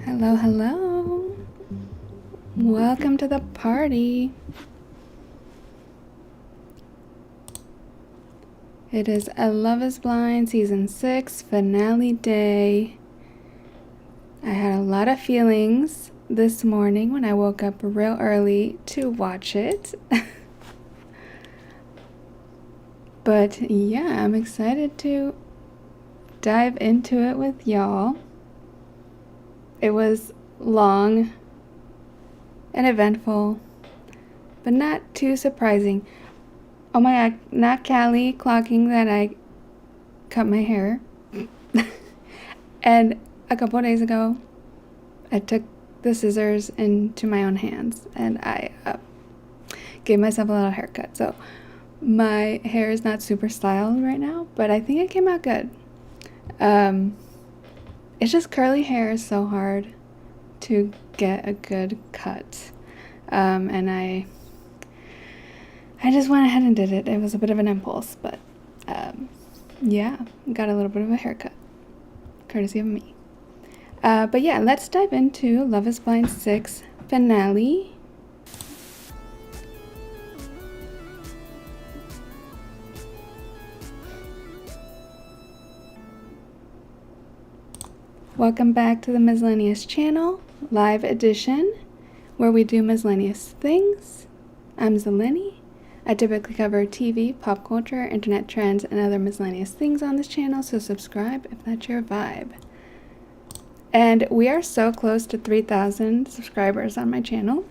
Hello, hello. Welcome to the party. It is A Love is Blind Season 6 finale day. I had a lot of feelings this morning when I woke up real early to watch it. But yeah, I'm excited to dive into it with y'all. It was long and eventful, but not too surprising. Oh my god, not Callie clocking that I cut my hair. And a couple of days ago, I took the scissors into my own hands and I gave myself a little haircut. So my hair is not super styled right now, but I think it came out good. It's just curly hair is so hard to get a good cut. And I just went ahead and did it. It was a bit of an impulse, but yeah, got a little bit of a haircut, courtesy of me. But yeah, let's dive into Love is Blind 6 finale. Welcome back to the Miscellaneous channel, live edition, where we do miscellaneous things. I'm Zeleny. I typically cover TV, pop culture, internet trends, and other miscellaneous things on this channel, so subscribe if that's your vibe. And we are so close to 3,000 subscribers on my channel.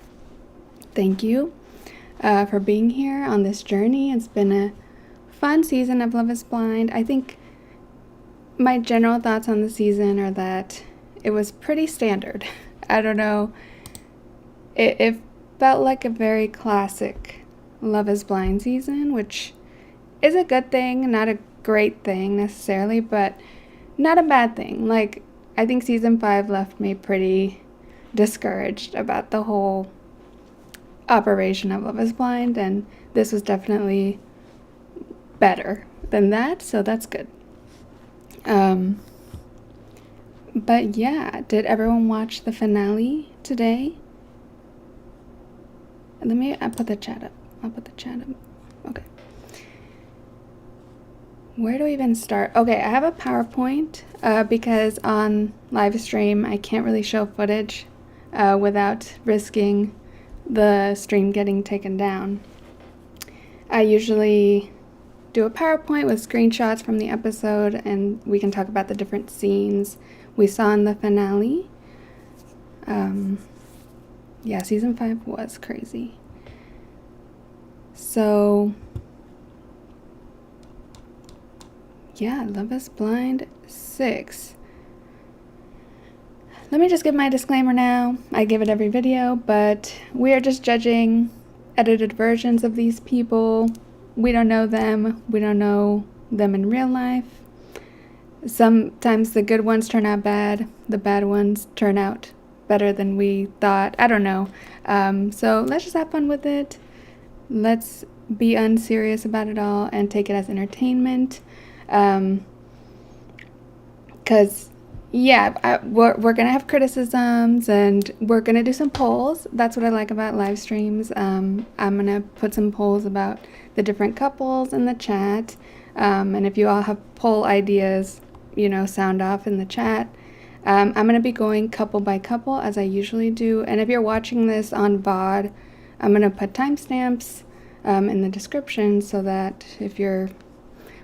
Thank you for being here on this journey. It's been a fun season of Love is Blind. I think my general thoughts on the season are that it was pretty standard. I don't know. It felt like a very classic Love is Blind season, which is a good thing, not a great thing necessarily, but not a bad thing. Like, I think season 5 left me pretty discouraged about the whole operation of Love is Blind, and this was definitely better than that, so that's good. But yeah, did everyone watch the finale today? I'll put the chat up. Okay. Where do we even start? Okay, I have a PowerPoint because on live stream I can't really show footage without risking the stream getting taken down. I usually do a PowerPoint with screenshots from the episode, and we can talk about the different scenes we saw in the finale. Yeah, season 5 was crazy. So, yeah, Love is Blind 6. Let me just give my disclaimer now. I give it every video, but we are just judging edited versions of these people. We don't know them. We don't know them in real life. Sometimes the good ones turn out bad. The bad ones turn out better than we thought. I don't know. So let's just have fun with it. Let's be unserious about it all and take it as entertainment. Because, yeah, we're going to have criticisms and we're going to do some polls. That's what I like about live streams. I'm going to put some polls about the different couples in the chat. And if you all have poll ideas, sound off in the chat. I'm going to be going couple by couple as I usually do. And if you're watching this on VOD, I'm going to put timestamps in the description so that if you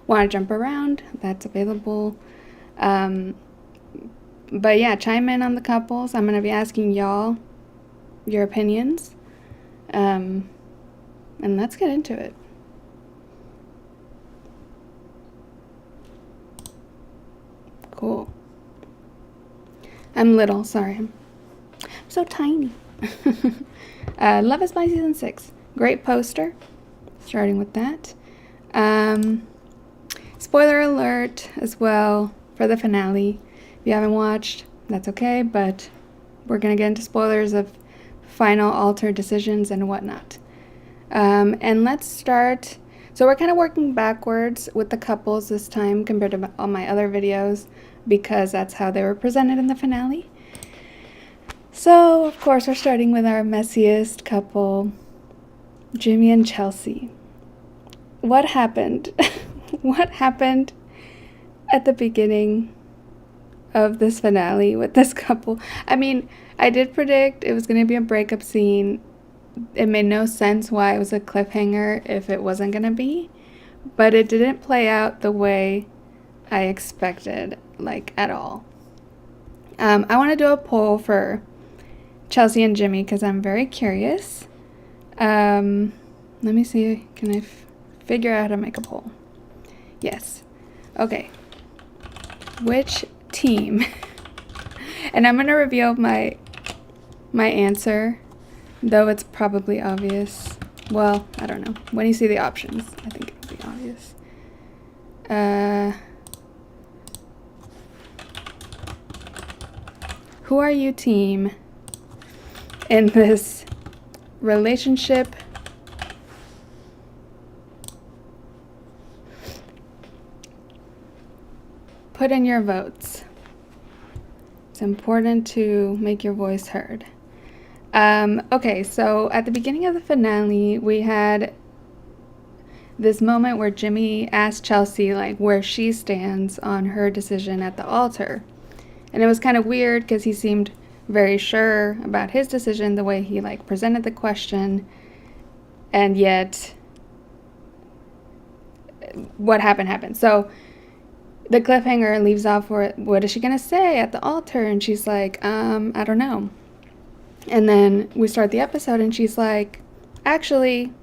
want to jump around, that's available. But yeah, chime in on the couples. I'm going to be asking y'all your opinions. And let's get into it. Cool. I'm little, sorry. I'm so tiny. Love is Blind season 6. Great poster. Starting with that. Spoiler alert as well for the finale. If you haven't watched, that's okay, but we're going to get into spoilers of final altered decisions and whatnot. And let's start. So we're kind of working backwards with the couples this time compared to all my other videos because that's how they were presented in the finale. So, of course, we're starting with our messiest couple, Jimmy and Chelsea. What happened? What happened at the beginning of this finale with this couple? I mean, I did predict it was going to be a breakup scene. It made no sense why it was a cliffhanger if it wasn't going to be, but it didn't play out the way I expected, at all. I want to do a poll for Chelsea and Jimmy because I'm very curious. Let me see, can I figure out how to make a poll? Yes. Okay. Which team? And I'm going to reveal my answer, though it's probably obvious. Well, I don't know. When you see the options, I think it'll be obvious. Who are you, team, in this relationship? Put in your votes. It's important to make your voice heard. Okay, so at the beginning of the finale, we had this moment where Jimmy asked Chelsea, where she stands on her decision at the altar. And it was kind of weird because he seemed very sure about his decision, the way he like presented the question, and yet what happened. So the cliffhanger leaves off where, what is she gonna say at the altar? And she's like, I don't know. And then we start the episode and she's like, actually,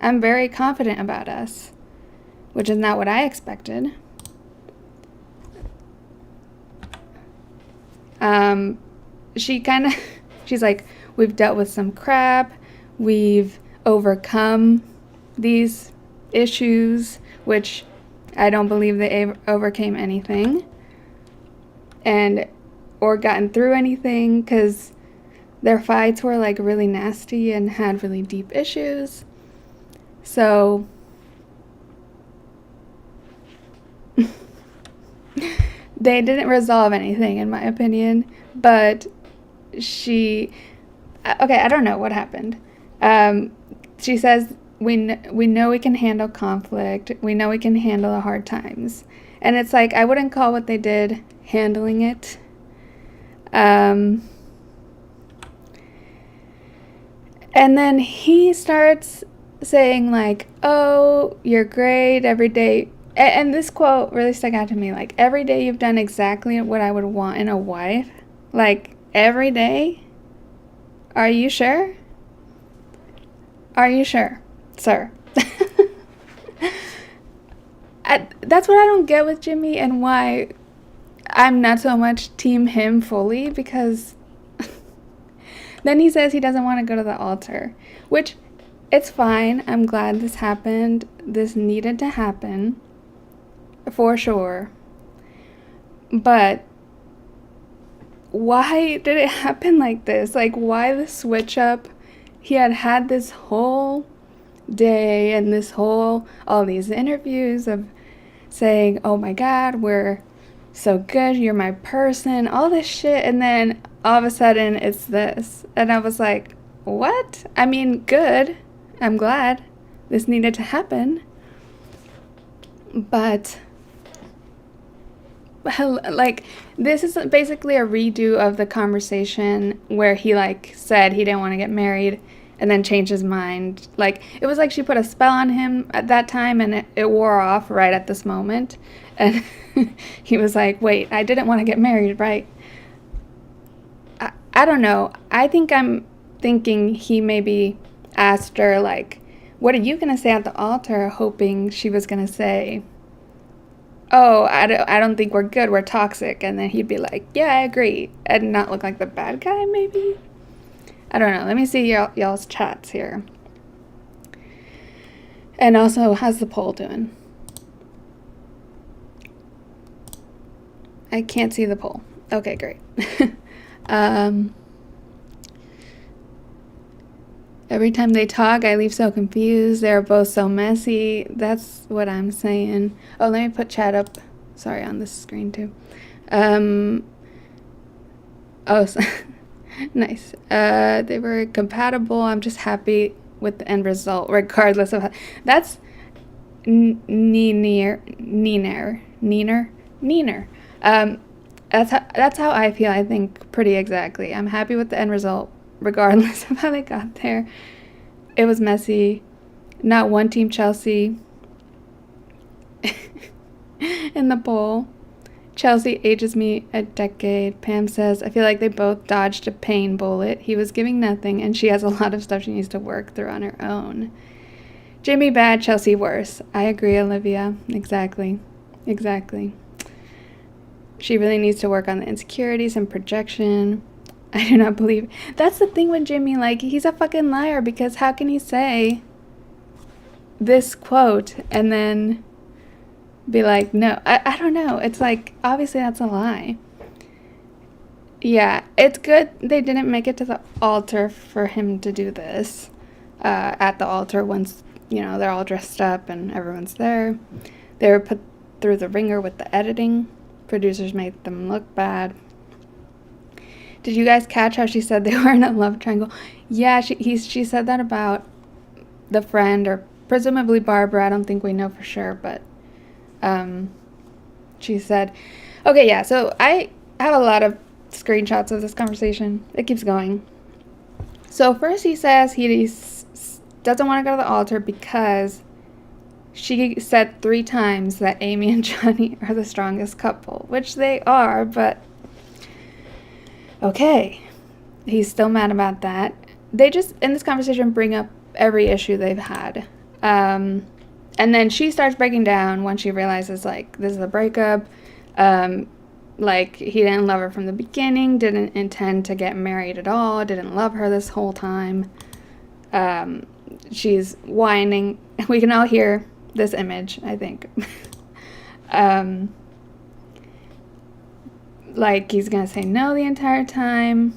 I'm very confident about us, which is not what I expected. She's like, we've dealt with some crap, we've overcome these issues, which I don't believe they overcame anything, or gotten through anything, because their fights were like really nasty and had really deep issues. So they didn't resolve anything, in my opinion, but I don't know what happened. She says, we know we can handle conflict. We know we can handle the hard times. And it's like, I wouldn't call what they did handling it. And then he starts saying like, oh, you're great every day. And this quote really stuck out to me. Like, every day you've done exactly what I would want in a wife. Like, every day? Are you sure? Are you sure, sir? That's what I don't get with Jimmy, and why I'm not so much team him fully, because then he says he doesn't want to go to the altar, which, it's fine. I'm glad this happened. This needed to happen, for sure. But why did it happen like this? Like, why the switch up? He had this whole day and all these interviews of saying, oh my God, we're so good, you're my person, all this shit, and then all of a sudden it's this. And I was like, what? I mean, good. I'm glad this needed to happen. But like, this is basically a redo of the conversation where he like said he didn't want to get married and then changed his mind. Like, it was like she put a spell on him at that time, and it wore off right at this moment. And he was like, wait, I didn't want to get married, right? I don't know. I think I'm thinking he maybe asked her, like, what are you going to say at the altar? Hoping she was going to say, oh, I don't think we're good, we're toxic. And then he'd be like, yeah, I agree. And not look like the bad guy, maybe? I don't know. Let me see y'all's chats here. And also, how's the poll doing? I can't see the poll. Okay, great. Every time they talk, I leave so confused. They're both so messy. That's what I'm saying. Oh, let me put chat up. Sorry, on this screen too. Nice. They were compatible. I'm just happy with the end result, regardless of how. That's Neener. That's how I feel. I think pretty exactly. I'm happy with the end result, regardless of how they got there. It was messy. Not one team Chelsea in the poll. Chelsea ages me a decade. Pam says, I feel like they both dodged a pain bullet. He was giving nothing, and she has a lot of stuff she needs to work through on her own. Jimmy bad, Chelsea worse. I agree, Olivia. Exactly. She really needs to work on the insecurities and projection. I do not believe. That's the thing with Jimmy. Like, he's a fucking liar, because how can he say this quote and then be like, no, I don't know. It's like, obviously that's a lie. Yeah, it's good they didn't make it to the altar for him to do this. At the altar, once, they're all dressed up and everyone's there. They were put through the ringer with the editing. Producers made them look bad. Did you guys catch how she said they were in a love triangle? Yeah, she said that about the friend, or presumably Barbara. I don't think we know for sure, but she said, okay, yeah, so I I have a lot of screenshots of this conversation. It keeps going. So first he says he doesn't want to go to the altar because she said 3 times that Amy and Johnny are the strongest couple, which they are, but okay. He's still mad about that. They just, in this conversation, bring up every issue they've had. And then she starts breaking down when she realizes, like, this is a breakup. Like, he didn't love her from the beginning, didn't intend to get married at all, didn't love her this whole time. She's whining. We can all hear this image, I think. Like, he's gonna say no the entire time.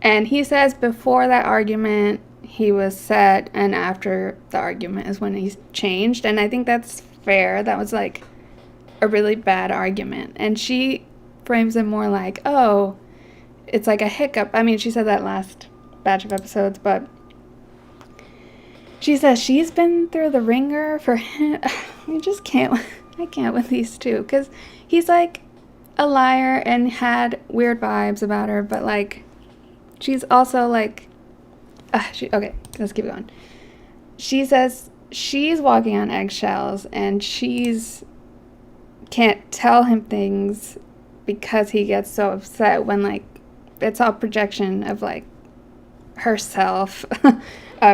And he says before that argument, he was set, and after the argument is when he changed. And I think that's fair. That was, like, a really bad argument. And she frames it more like, oh, it's like a hiccup. I mean, she said that last batch of episodes, but she says she's been through the ringer for him. I can't with these two, because he's, like, a liar and had weird vibes about her, but, like, she's also, like, okay, let's keep going. She says she's walking on eggshells, and can't tell him things because he gets so upset when, like, it's all projection of, like, herself,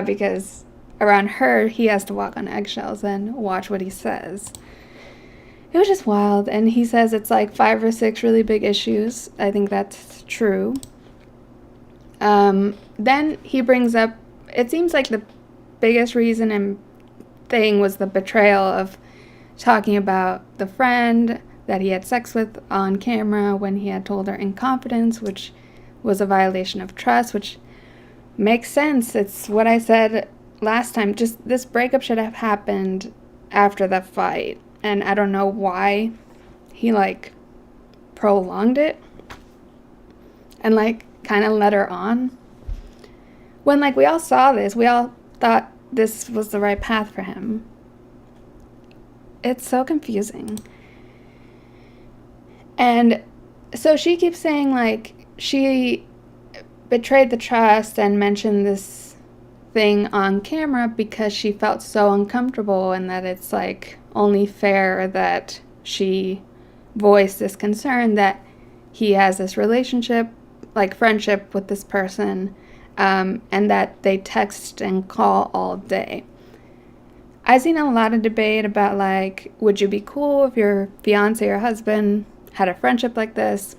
because around her, he has to walk on eggshells and watch what he says. It was just wild, and he says it's, like, 5 or 6 really big issues. I think that's true. Then he brings up, it seems like the biggest reason and thing was the betrayal of talking about the friend that he had sex with on camera when he had told her in confidence, which was a violation of trust, which makes sense. It's what I said last time. Just this breakup should have happened after the fight, and I don't know why he, like, prolonged it and, like, kind of led her on. When, like, we all saw this, we all thought this was the right path for him. It's so confusing. And so she keeps saying, like, she betrayed the trust and mentioned this thing on camera because she felt so uncomfortable, and that it's, like, only fair that she voiced this concern that he has this relationship, like, friendship with this person, and that they text and call all day. I've seen a lot of debate about, like, would you be cool if your fiance or husband had a friendship like this?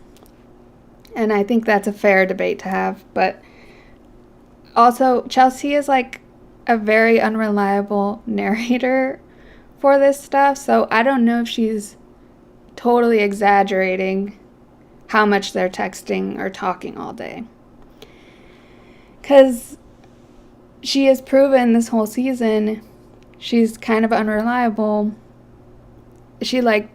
And I think that's a fair debate to have. But also, Chelsea is, like, a very unreliable narrator for this stuff, so I don't know if she's totally exaggerating how much they're texting or talking all day. Because she has proven this whole season she's kind of unreliable. She, like,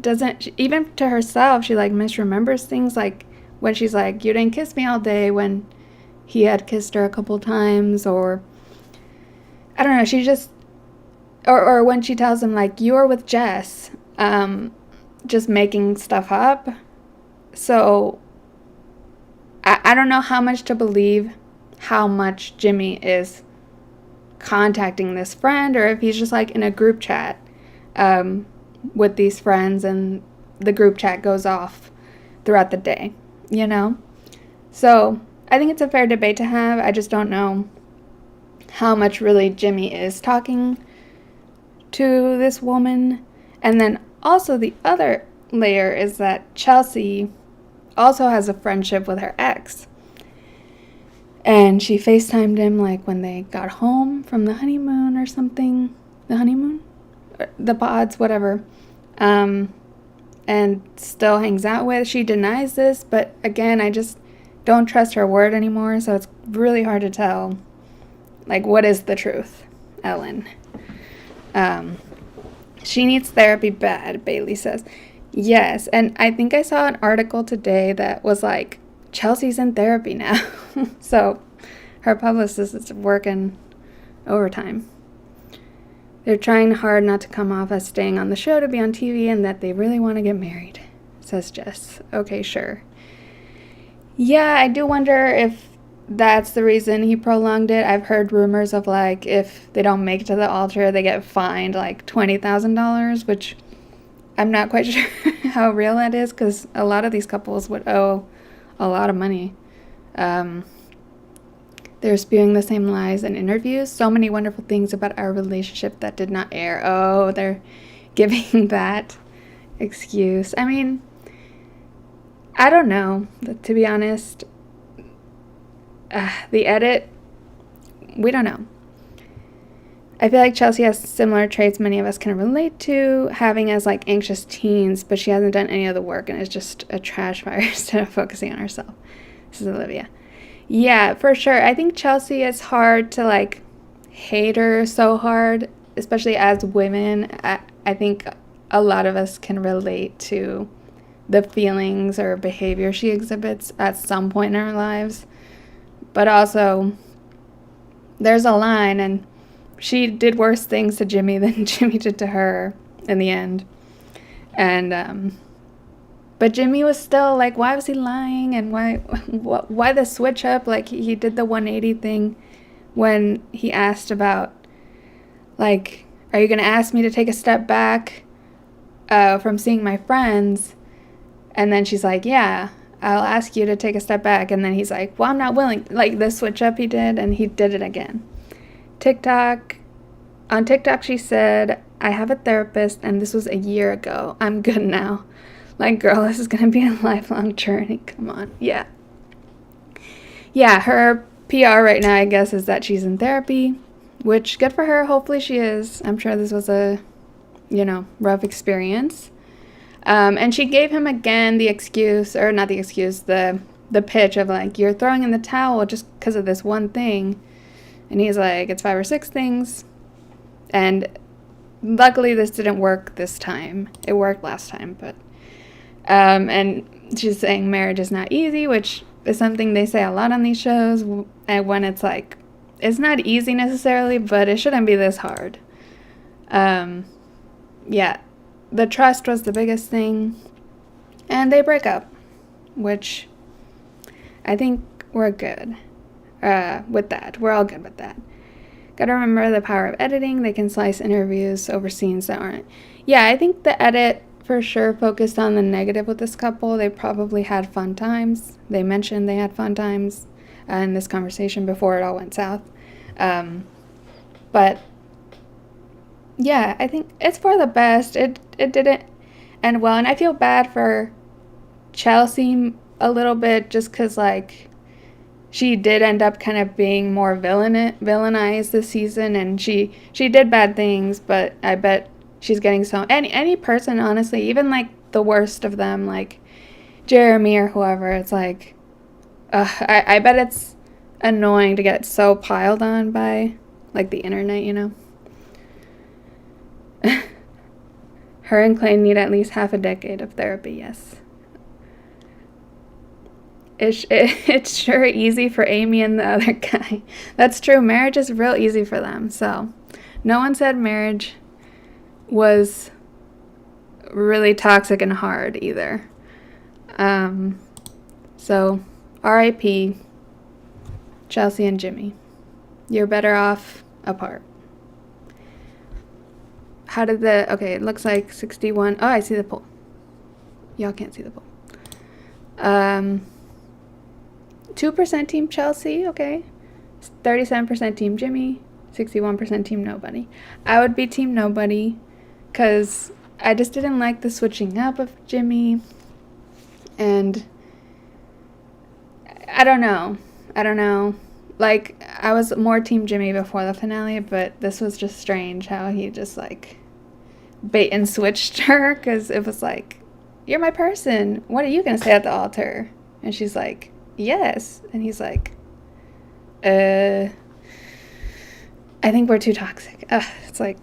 doesn't, even to herself, she, like, misremembers things, like when she's like, you didn't kiss me all day, when he had kissed her a couple times, or I don't know, she just, or when she tells him, like, you were with Jess, just making stuff up. So I don't know how much to believe, how much Jimmy is contacting this friend, or if he's just, like, in a group chat with these friends, and the group chat goes off throughout the day, you know? So I think it's a fair debate to have. I just don't know how much really Jimmy is talking to this woman. And then also the other layer is that Chelsea also has a friendship with her ex. And she FaceTimed him, like, when they got home from the honeymoon or something. The honeymoon? The pods, whatever. And still hangs out with. She denies this, but again, I just don't trust her word anymore, so it's really hard to tell, like, what is the truth, Ellen. She needs therapy bad, Bailey says. Yes, and I think I saw an article today that was like, Chelsea's in therapy now. So her publicist is working overtime. They're trying hard not to come off as staying on the show to be on TV, and that they really want to get married. says Jess. Okay, sure. Yeah, I do wonder if that's the reason he prolonged it. I've heard rumors of like if they don't make it to the altar, they get fined like $20,000, which I'm not quite sure how real that is because a lot of these couples would owe a lot of money. Um, they're spewing the same lies in interviews. So many wonderful things about our relationship that did not air. Oh, they're giving that excuse. I mean, I don't know, to be honest. The edit, we don't know. I feel like Chelsea has similar traits many of us can relate to, having as like anxious teens, but she hasn't done any of the work and is just a trash fire instead of focusing on herself. This is Olivia. Yeah, for sure. I think Chelsea, is hard to like hate her so hard, especially as women. I think a lot of us can relate to the feelings or behavior she exhibits at some point in our lives. But also, there's a line, and she did worse things to Jimmy than Jimmy did to her in the end. And, but Jimmy was still like, why was he lying? And why the switch up? Like, he did the 180 thing when he asked about, like, are you going to ask me to take a step back from seeing my friends? And then she's like, yeah, I'll ask you to take a step back. And then he's like, well, I'm not willing. Like, the switch up he did, and he did it again. On TikTok, she said, I have a therapist, and this was a year ago. I'm good now. Like, girl, this is going to be a lifelong journey. Come on. Yeah. Yeah, her PR right now, I guess, is that she's in therapy, which good for her. Hopefully she is. I'm sure this was a, rough experience. And she gave him again the excuse, or not the excuse, the pitch of like, you're throwing in the towel just because of this one thing. And he's like, it's 5 or 6 things. And luckily this didn't work this time. It worked last time, but, and she's saying marriage is not easy, which is something they say a lot on these shows. And when it's like, it's not easy necessarily, but it shouldn't be this hard. Yeah. The trust was the biggest thing, and they break up, which I think we're good with that. We're all good with that. Gotta remember the power of editing. They can slice interviews over scenes that aren't. Yeah, I think the edit for sure focused on the negative with this couple. They probably had fun times. They mentioned they had fun times in this conversation before it all went south. But yeah, I think it's for the best. It didn't end well, and I feel bad for Chelsea a little bit just because, like, she did end up kind of being more villainized this season, and she did bad things, but I bet she's getting so... Any person, honestly, even, like, the worst of them, like Jeremy or whoever, it's like... I bet it's annoying to get so piled on by, like, the internet, Her and Clay need at least half a decade of therapy, yes. It's sure easy for Amy and the other guy. That's true. Marriage is real easy for them. So no one said marriage was really toxic and hard either. So R.I.P. Chelsea and Jimmy. You're better off apart. How did okay, it looks like 61. Oh, I see the poll. Y'all can't see the poll. 2% team Chelsea, okay. 37% team Jimmy, 61% team nobody. I would be team nobody because I just didn't like the switching up of Jimmy. And I don't know. Like, I was more team Jimmy before the finale, but this was just strange how he just, like, bait and switched her, because it was like, you're my person. What are you going to say at the altar? And she's like, yes. And he's like, I think we're too toxic. It's like,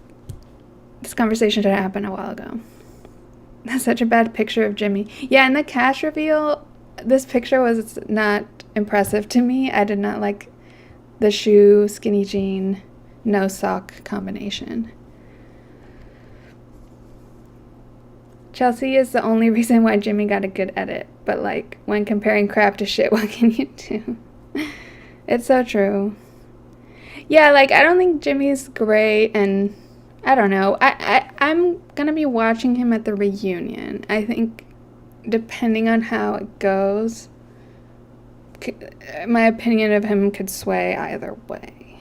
this conversation should have happened a while ago. That's such a bad picture of Jimmy. Yeah, in the cast reveal, this picture was not impressive to me. I did not like the shoe, skinny jean, no sock combination. Chelsea is the only reason why Jimmy got a good edit. But, like, when comparing crap to shit, what can you do? It's so true. Yeah, like, I don't think Jimmy's great, and I don't know. I'm gonna be watching him at the reunion. I think, depending on how it goes, my opinion of him could sway either way.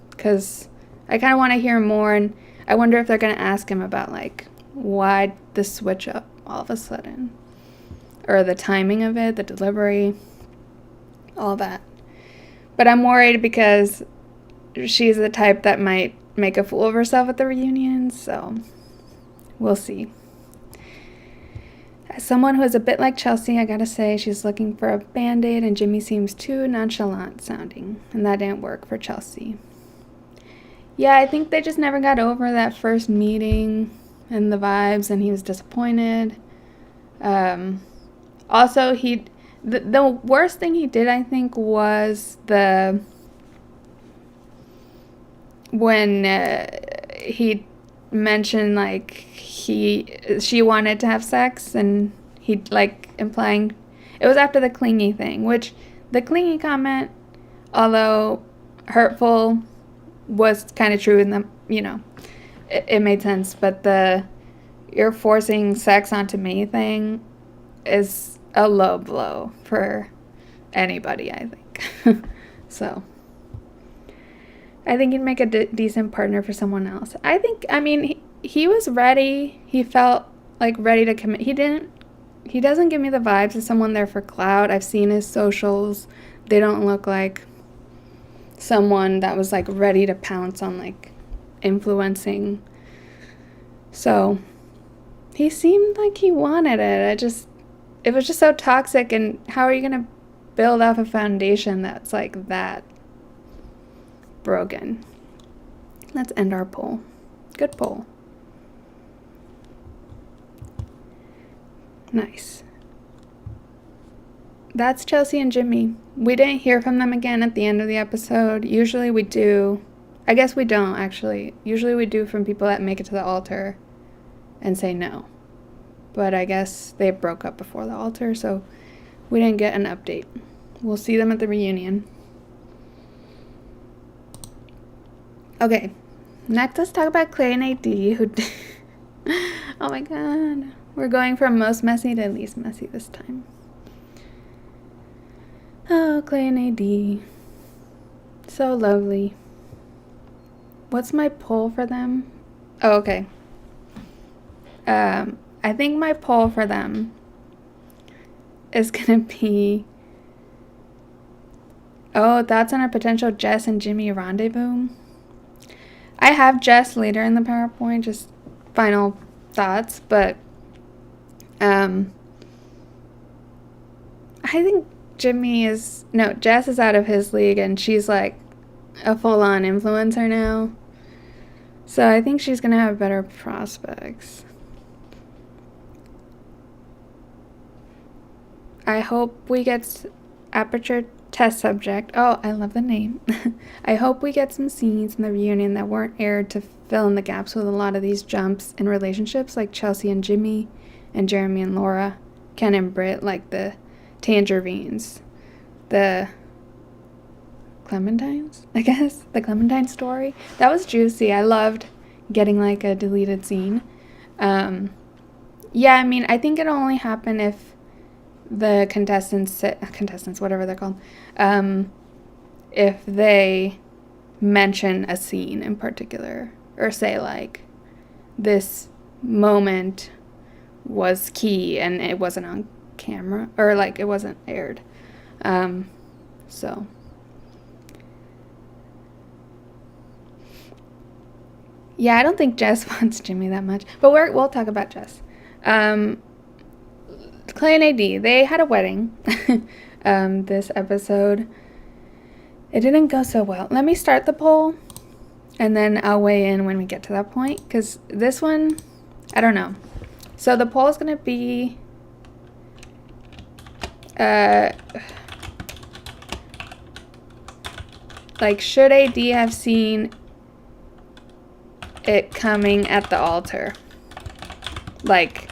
Because I kind of want to hear more, and I wonder if they're going to ask him about, like, why the switch up all of a sudden, or the timing of it, the delivery, all that. But I'm worried because she's the type that might make a fool of herself at the reunion, so we'll see. As someone who is a bit like Chelsea, I gotta say, she's looking for a band-aid, and Jimmy seems too nonchalant sounding, and that didn't work for Chelsea. Yeah, I think they just never got over that first meeting and the vibes, and he was disappointed. Also, the worst thing he did, I think, was when he mentioned, like, she wanted to have sex, and he, like, implying it was after the clingy thing, which the clingy comment, although hurtful, was kind of true in the, you know, it made sense, but the you're forcing sex onto me thing is a low blow for anybody, I think. So I think he'd make a decent partner for someone else. I mean, he was ready. He felt like ready to commit. He doesn't give me the vibes of someone there for clout. I've seen his socials. They don't look like someone that was, like, ready to pounce on, like, influencing. So he seemed like he wanted it. It was just so toxic, and how are you going to build off a foundation that's, like, that broken? Let's end our poll. Good poll. Nice. That's Chelsea and Jimmy. We didn't hear from them again at the end of the episode. Usually we do. I guess we don't, actually. Usually we do from people that make it to the altar and say no. But I guess they broke up before the altar, so we didn't get an update. We'll see them at the reunion. Okay, next let's talk about Clay and AD, who... Oh my god. We're going from most messy to least messy this time. Oh, Clay and AD. So lovely. What's my poll for them? Oh, okay. I think my poll for them is gonna be... Oh, thoughts on a potential Jess and Jimmy rendezvous? I have Jess later in the PowerPoint, just final thoughts, but I think Jess is out of his league, and she's, like, a full-on influencer now. So I think she's gonna have better prospects. I hope we get Aperture Test Subject. Oh, I love the name. I hope we get some scenes in the reunion that weren't aired to fill in the gaps with a lot of these jumps in relationships, like Chelsea and Jimmy, and Jeremy and Laura, Ken and Britt, like the Tangerines, the Clementines, I guess, the Clementine story. That was juicy. I loved getting, like, a deleted scene. Yeah, I mean, I think it'll only happen if the contestants, whatever they're called, if they mention a scene in particular, or say, like, this moment was key and it wasn't on camera, or, like, it wasn't aired. So yeah, I don't think Jess wants Jimmy that much, but we'll talk about Jess. Clay and AD, they had a wedding this episode. It didn't go so well. Let me start the poll, and then I'll weigh in when we get to that point, because this one, I don't know. So the poll is going to be like, should AD have seen it coming at the altar? like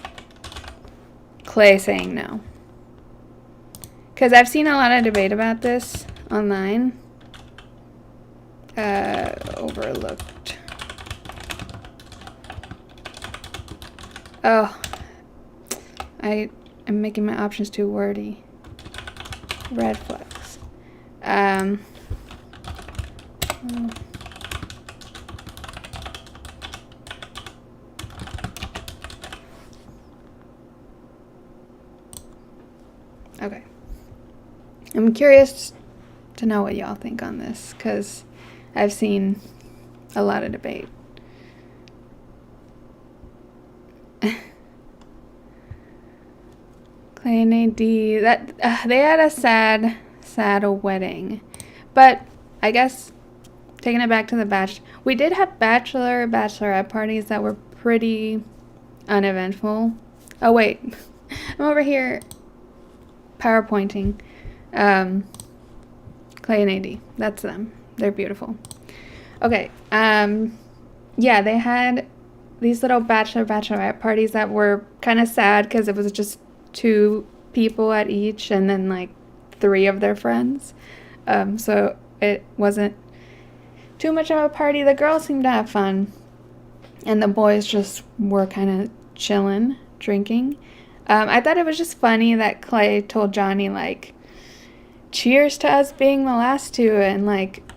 Clay saying no. Because I've seen a lot of debate about this online. Overlooked. Oh, I am making my options too wordy. Red flags. Okay. I'm curious to know what y'all think on this, because I've seen a lot of debate. Clay and AD, they had a sad wedding. But I guess taking it back to the we did have bachelorette parties that were pretty uneventful. Oh wait, I'm over here PowerPointing. Clay and AD, that's them. They're beautiful. Okay, yeah, they had these little bachelorette parties that were kind of sad because it was just 2 people at each and then like 3 of their friends. So it wasn't too much of a party. The girls seemed to have fun and the boys just were kind of chilling, drinking. I thought it was just funny that Clay told Johnny, like, cheers to us being the last 2, and like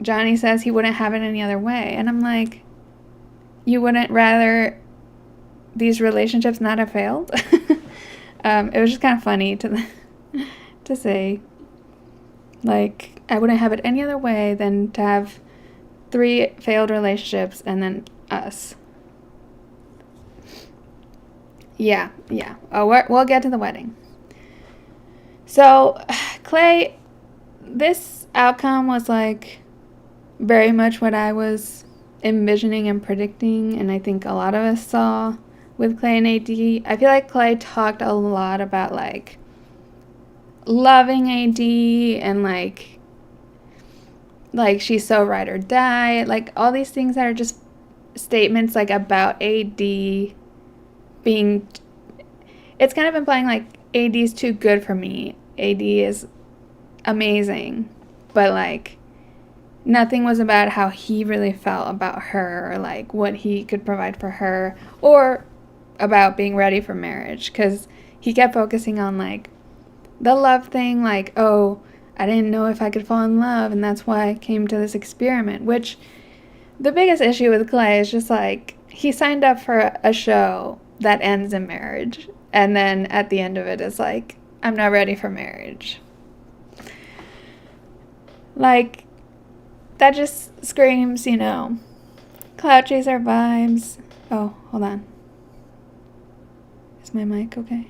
Johnny says he wouldn't have it any other way. And I'm like, you wouldn't rather these relationships not have failed? It was just kind of funny to say, like, I wouldn't have it any other way than to have 3 failed relationships and then us. Yeah. Oh, we'll get to the wedding. So, Clay, this outcome was like very much what I was envisioning and predicting, and I think a lot of us saw with Clay and AD. I feel like Clay talked a lot about like loving AD and like she's so ride or die, like all these things that are just statements like about AD being, it's kind of implying like AD is too good for me, AD is amazing, but like nothing was about how he really felt about her or like what he could provide for her or about being ready for marriage, because he kept focusing on like the love thing, like, oh, I didn't know if I could fall in love and that's why I came to this experiment, which the biggest issue with Clay is just like he signed up for a show that ends in marriage and then at the end of it is like, I'm not ready for marriage. Like, that just screams, cloud chaser vibes. Oh, hold on. Is my mic okay?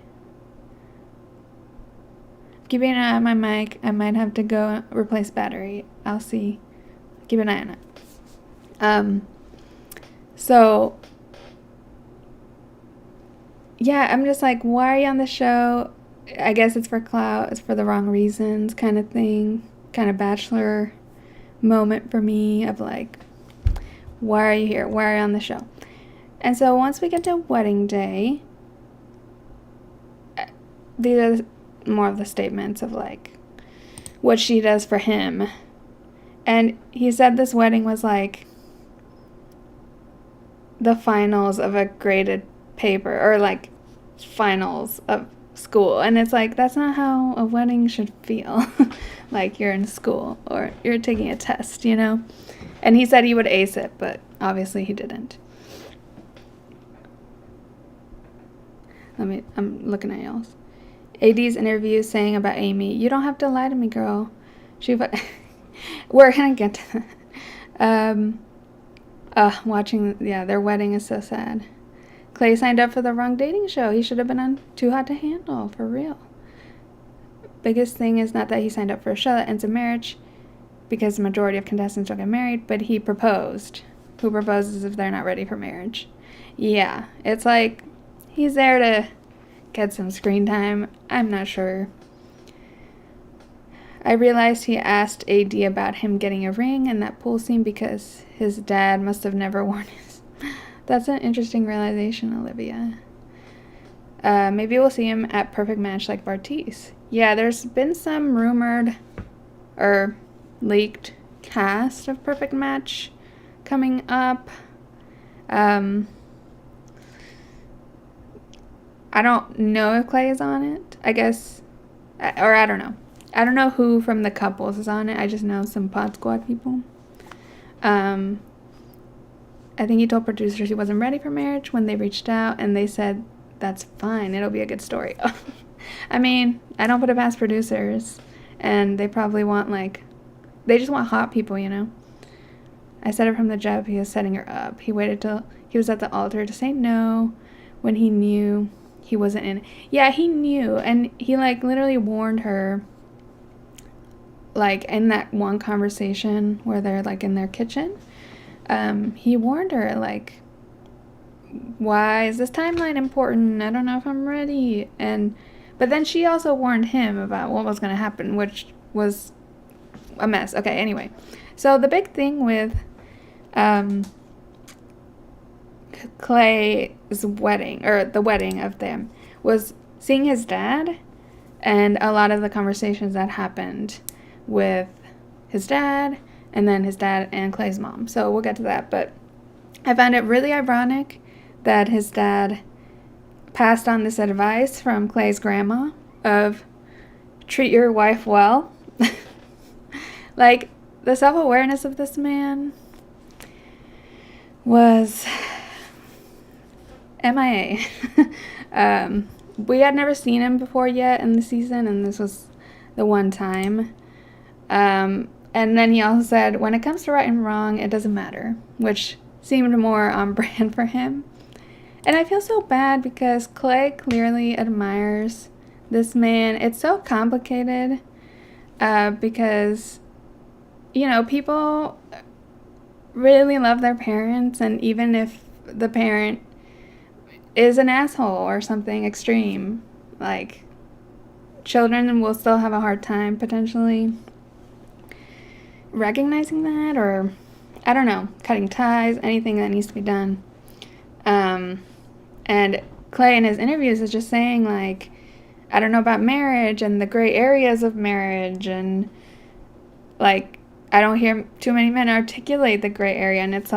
Keeping an eye on my mic. I might have to go replace battery. I'll see. Keep an eye on it. So, yeah, I'm just like, why are you on the show? I guess it's for clout. It's for the wrong reasons kind of thing. Kind of bachelor moment for me of like, why are you here? Why are you on the show? And so once we get to wedding day, these are more of the statements of like what she does for him. And he said this wedding was like the finals of a graded paper or like finals of school. And it's like, that's not how a wedding should feel. Like you're in school or you're taking a test, And he said he would ace it, but obviously he didn't. I'm looking at y'all's. AD's interview saying about Amy, you don't have to lie to me, girl. We're gonna get to that. Watching, their wedding is so sad. Clay signed up for the wrong dating show. He should have been on Too Hot to Handle, for real. Biggest thing is not that he signed up for a show that ends in marriage, because the majority of contestants don't get married, but he proposed. Who proposes if they're not ready for marriage? Yeah, it's like he's there to get some screen time. I'm not sure. I realized he asked AD about him getting a ring in that pool scene because his dad must have never worn his. That's an interesting realization, Olivia. Maybe we'll see him at Perfect Match like Bartiz. Yeah, there's been some rumored or leaked cast of Perfect Match coming up. I don't know if Clay is on it. I guess, or I don't know. I don't know who from the couples is on it. I just know some Pod Squad people. I think he told producers he wasn't ready for marriage when they reached out, and they said, that's fine. It'll be a good story. I mean, I don't put it past producers, and they probably want, they just want hot people, you know? I said it from the jump. He was setting her up. He waited till he was at the altar to say no when he knew he wasn't in. Yeah, he knew, and he, literally warned her, in that one conversation where they're, in their kitchen. He warned her, why is this timeline important? I don't know if I'm ready. But then she also warned him about what was going to happen, which was a mess. Okay, anyway. So the big thing with Clay's wedding, or the wedding of them, was seeing his dad and a lot of the conversations that happened with his dad and then his dad and Clay's mom. So we'll get to that. But I found it really ironic that his dad passed on this advice from Clay's grandma of treat your wife well. The self-awareness of this man was MIA. We had never seen him before yet in the season, and this was the one time. And then he also said, when it comes to right and wrong, it doesn't matter, which seemed more on brand for him. And I feel so bad because Clay clearly admires this man. It's so complicated because, people really love their parents, and even if the parent is an asshole or something extreme, children will still have a hard time potentially recognizing that, or I don't know, cutting ties, anything that needs to be done. And Clay in his interviews is just saying I don't know about marriage and the gray areas of marriage, and I don't hear too many men articulate the gray area, and it's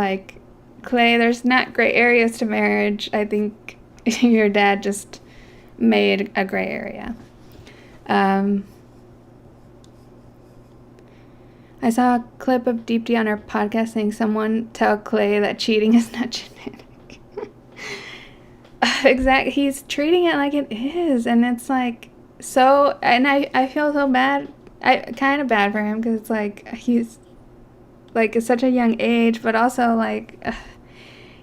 Clay, there's not gray areas to marriage. I think your dad just made a gray area. I saw a clip of Deep D on her podcast saying someone tell Clay that cheating is not genetic. Exactly. He's treating it like it is, and it's so, and I feel so bad. I kind of bad for him because it's he's at such a young age, but also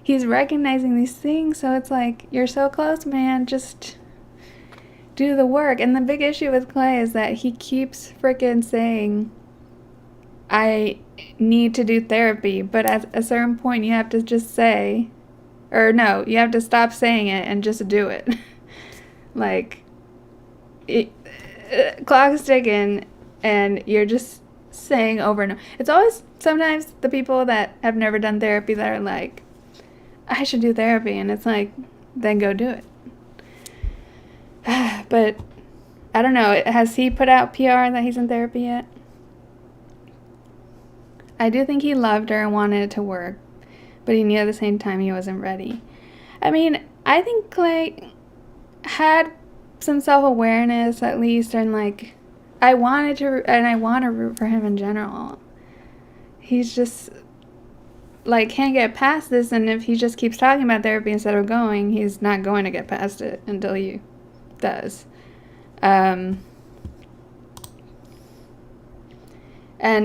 he's recognizing these things, so it's you're so close, man, just do the work. And the big issue with Clay is that he keeps freaking saying, I need to do therapy, but at a certain point you have to just say, or no, you have to stop saying it and just do it. Clock's ticking, and you're just saying over and over. It's always sometimes the people that have never done therapy that are I should do therapy, and it's then go do it. But I don't know, has he put out PR that he's in therapy yet? I do think he loved her and wanted it to work, but he knew at the same time he wasn't ready. I mean, I think Clay had some self-awareness at least, and I want to root for him in general. He's just can't get past this, and if he just keeps talking about therapy instead of going, he's not going to get past it until he does. And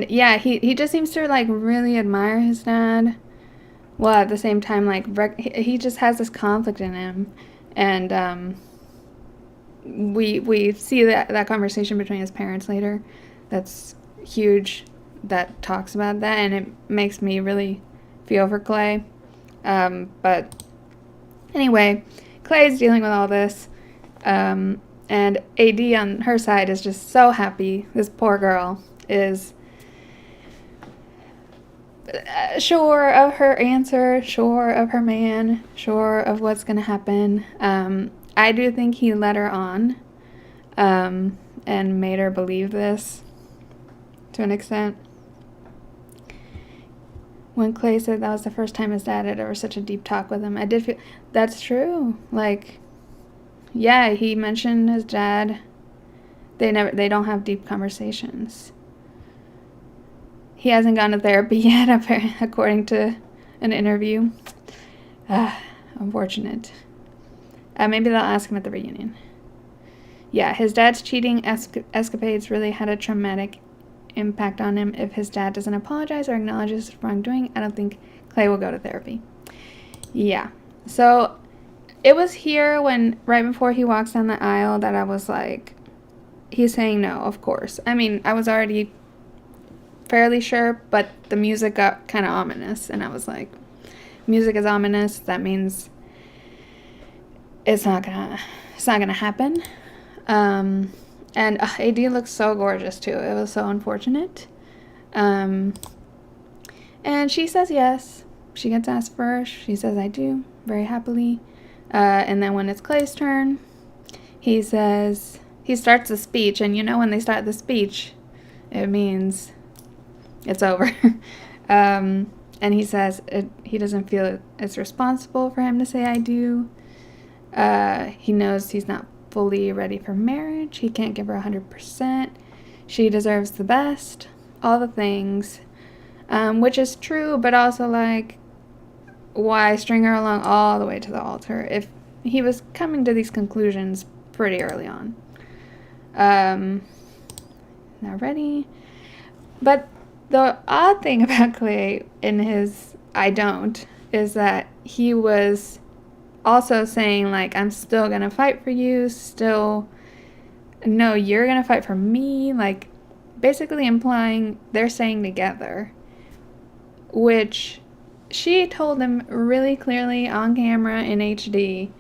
yeah, he just seems to really admire his dad, while at the same time he just has this conflict in him, and we see that conversation between his parents later. That's huge. That talks about that, and it makes me really feel for Clay. But anyway, Clay is dealing with all this, and AD on her side is just so happy. This poor girl is sure of her answer, sure of her man, sure of what's gonna happen. I do think he led her on, and made her believe this to an extent. When Clay said that was the first time his dad had ever such a deep talk with him, I did feel that's true. Like, yeah, he mentioned his dad. They don't have deep conversations. He hasn't gone to therapy yet, according to an interview. Unfortunate. Maybe they'll ask him at the reunion. Yeah, his dad's cheating escapades really had a traumatic impact on him. If his dad doesn't apologize or acknowledges his wrongdoing, I don't think Clay will go to therapy. Yeah. So it was here right before he walks down the aisle that I was like, he's saying no, of course. I mean, I was already fairly sure, but the music got kind of ominous, and I was like, music is ominous, that means it's not gonna happen. And AD looks so gorgeous too. It was so unfortunate. And she says yes. She gets asked first. She says I do, very happily. And then when it's Clay's turn, he starts the speech, and when they start the speech, it means it's over. And he says he doesn't feel it's responsible for him to say I do. He knows he's not fully ready for marriage. He can't give her 100%. She deserves the best. All the things. Which is true, but also like, why string her along all the way to the altar if he was coming to these conclusions pretty early on. Not ready. But the odd thing about Clay in his I don't is that he was also saying, like, I'm still gonna fight for you, no, you're gonna fight for me, like, basically implying they're staying together, which she told him really clearly on camera in HD,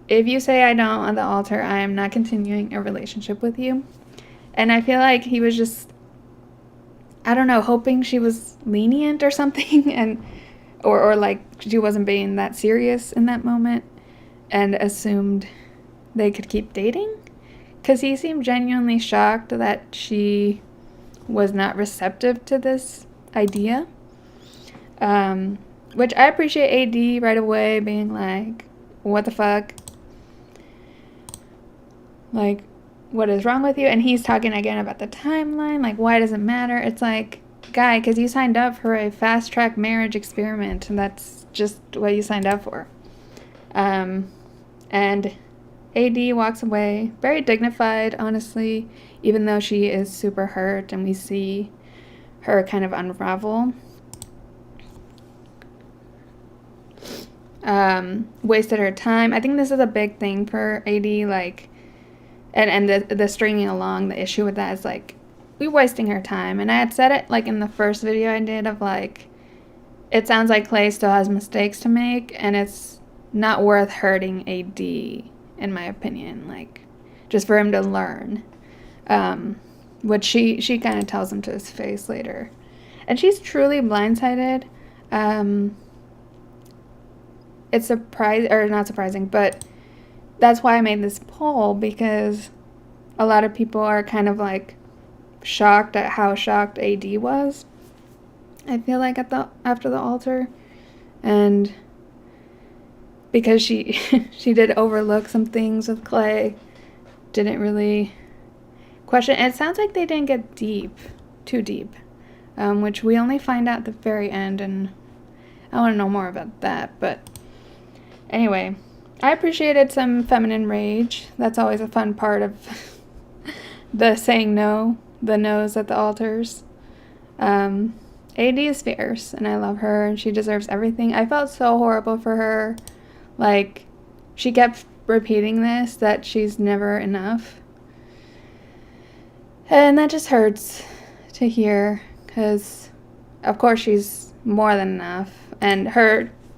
if you say I don't on the altar, I am not continuing a relationship with you. And I feel like he was just, I don't know, hoping she was lenient or something, and or like she wasn't being that serious in that moment, and assumed they could keep dating, because he seemed genuinely shocked that she was not receptive to this idea, which I appreciate AD right away being like, what the fuck, like, what is wrong with you? And he's talking again about the timeline, like, why does it matter? It's like, guy, because you signed up for a fast-track marriage experiment, and that's just what you signed up for. And AD walks away, very dignified, honestly, even though she is super hurt, and we see her kind of unravel. Wasted her time. I think this is a big thing for AD, like, and the stringing along, the issue with that is, like, we wasting her time. And I had said it, like, in the first video I did of, like, it sounds like Clay still has mistakes to make, and it's not worth hurting AD, in my opinion, like, just for him to learn, which she kind of tells him to his face later. And she's truly blindsided. It's not surprising, but that's why I made this poll, because a lot of people are kind of, like, shocked at how shocked AD was, I feel like, after the altar, and because she did overlook some things with Clay, didn't really question. And it sounds like they didn't get too deep, which we only find out at the very end, and I want to know more about that. But anyway, I appreciated some feminine rage. That's always a fun part of the saying no, the no's at the altars. AD is fierce, and I love her, and she deserves everything. I felt so horrible for her. Like, she kept repeating this, that she's never enough. And that just hurts to hear, because, of course, she's more than enough. And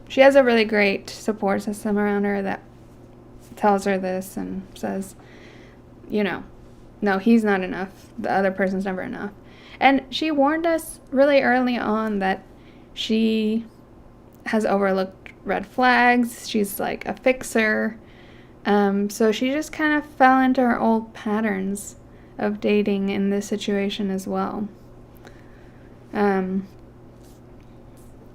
she has a really great support system around her that tells her this and says, no, he's not enough. The other person's never enough. And she warned us really early on that she has overlooked red flags. She's like a fixer. So she just kind of fell into her old patterns of dating in this situation as well.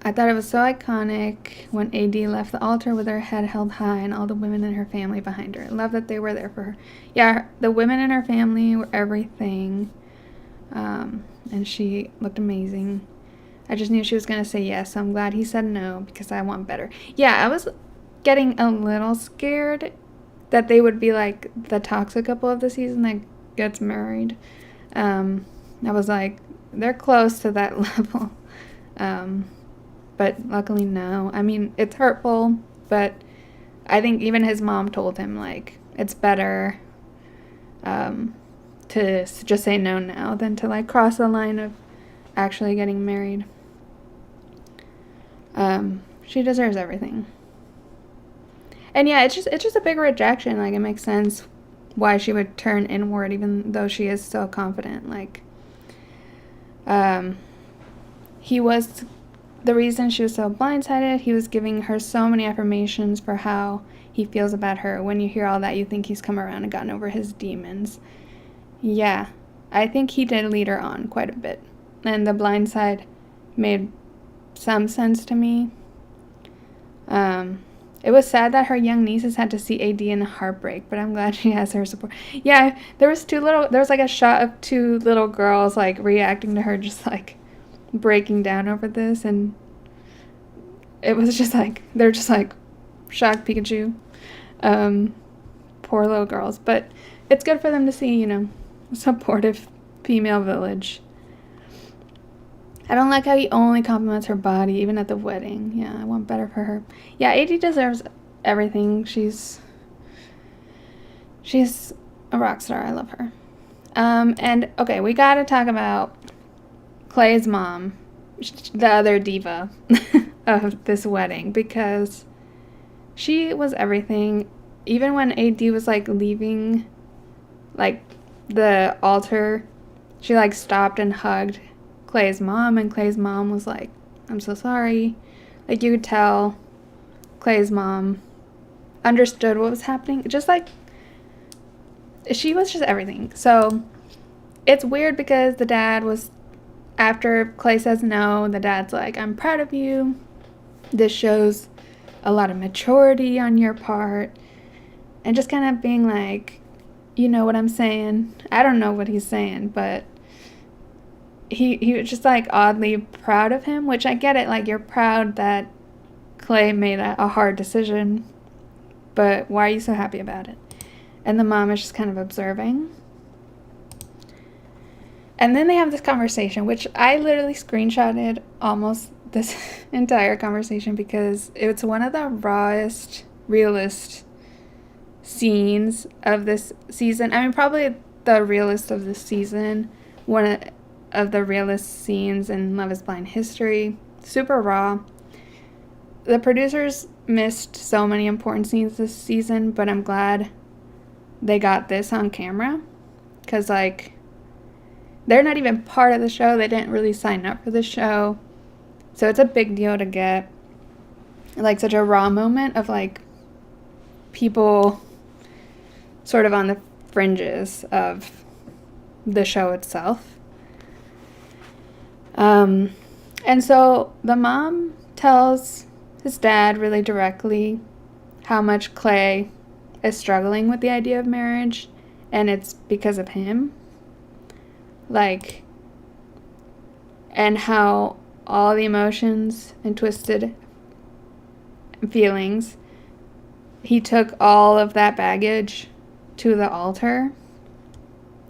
I thought it was so iconic when AD left the altar with her head held high and all the women in her family behind her. I love that they were there for her. Yeah, the women in her family were everything. And she looked amazing. I just knew she was going to say yes, so I'm glad he said no because I want better. Yeah, I was getting a little scared that they would be like the toxic couple of the season that gets married. I was like, they're close to that level. But luckily, no. I mean, it's hurtful, but I think even his mom told him, like, it's better to just say no now than to, like, cross the line of actually getting married. She deserves everything. And yeah, it's just a big rejection. Like, it makes sense why she would turn inward even though she is so confident. Like, he was the reason she was so blindsided. He was giving her so many affirmations for how he feels about her. When you hear all that, you think he's come around and gotten over his demons. Yeah, I think he did lead her on quite a bit. And the blind side made some sense to me. It was sad that her young nieces had to see AD in a heartbreak, but I'm glad she has her support. Yeah, there was like a shot of two little girls like reacting to her, just like breaking down over this, and it was just like they're just like shocked Pikachu. Poor little girls, but it's good for them to see, a supportive female village. I don't like how he only compliments her body, even at the wedding. Yeah, I want better for her. Yeah, AD deserves everything. She's a rock star. I love her. And okay, we gotta talk about Clay's mom, the other diva of this wedding, because she was everything. Even when AD was like leaving, like the altar, she like stopped and hugged Clay's mom, and Clay's mom was like, I'm so sorry. Like, you could tell Clay's mom understood what was happening. Just like, she was just everything. So it's weird because the dad was, after Clay says no, the dad's like, I'm proud of you. This shows a lot of maturity on your part. And just kind of being like, you know what I'm saying? I don't know what he's saying, but he was just like oddly proud of him, which I get it. Like, you're proud that Clay made a hard decision, but why are you so happy about it? And the mom is just kind of observing. And then they have this conversation, which I literally screenshotted almost this entire conversation because it's one of the rawest, realest scenes of this season. I mean, probably the realest of this season. One of the realest scenes in Love is Blind history. Super raw. The producers missed so many important scenes this season, but I'm glad they got this on camera. Because, like, they're not even part of the show. They didn't really sign up for the show. So it's a big deal to get, like, such a raw moment of, like, people sort of on the fringes of the show itself. And so the mom tells his dad really directly how much Clay is struggling with the idea of marriage, and it's because of him. Like, and how all the emotions and twisted feelings, he took all of that baggage to the altar.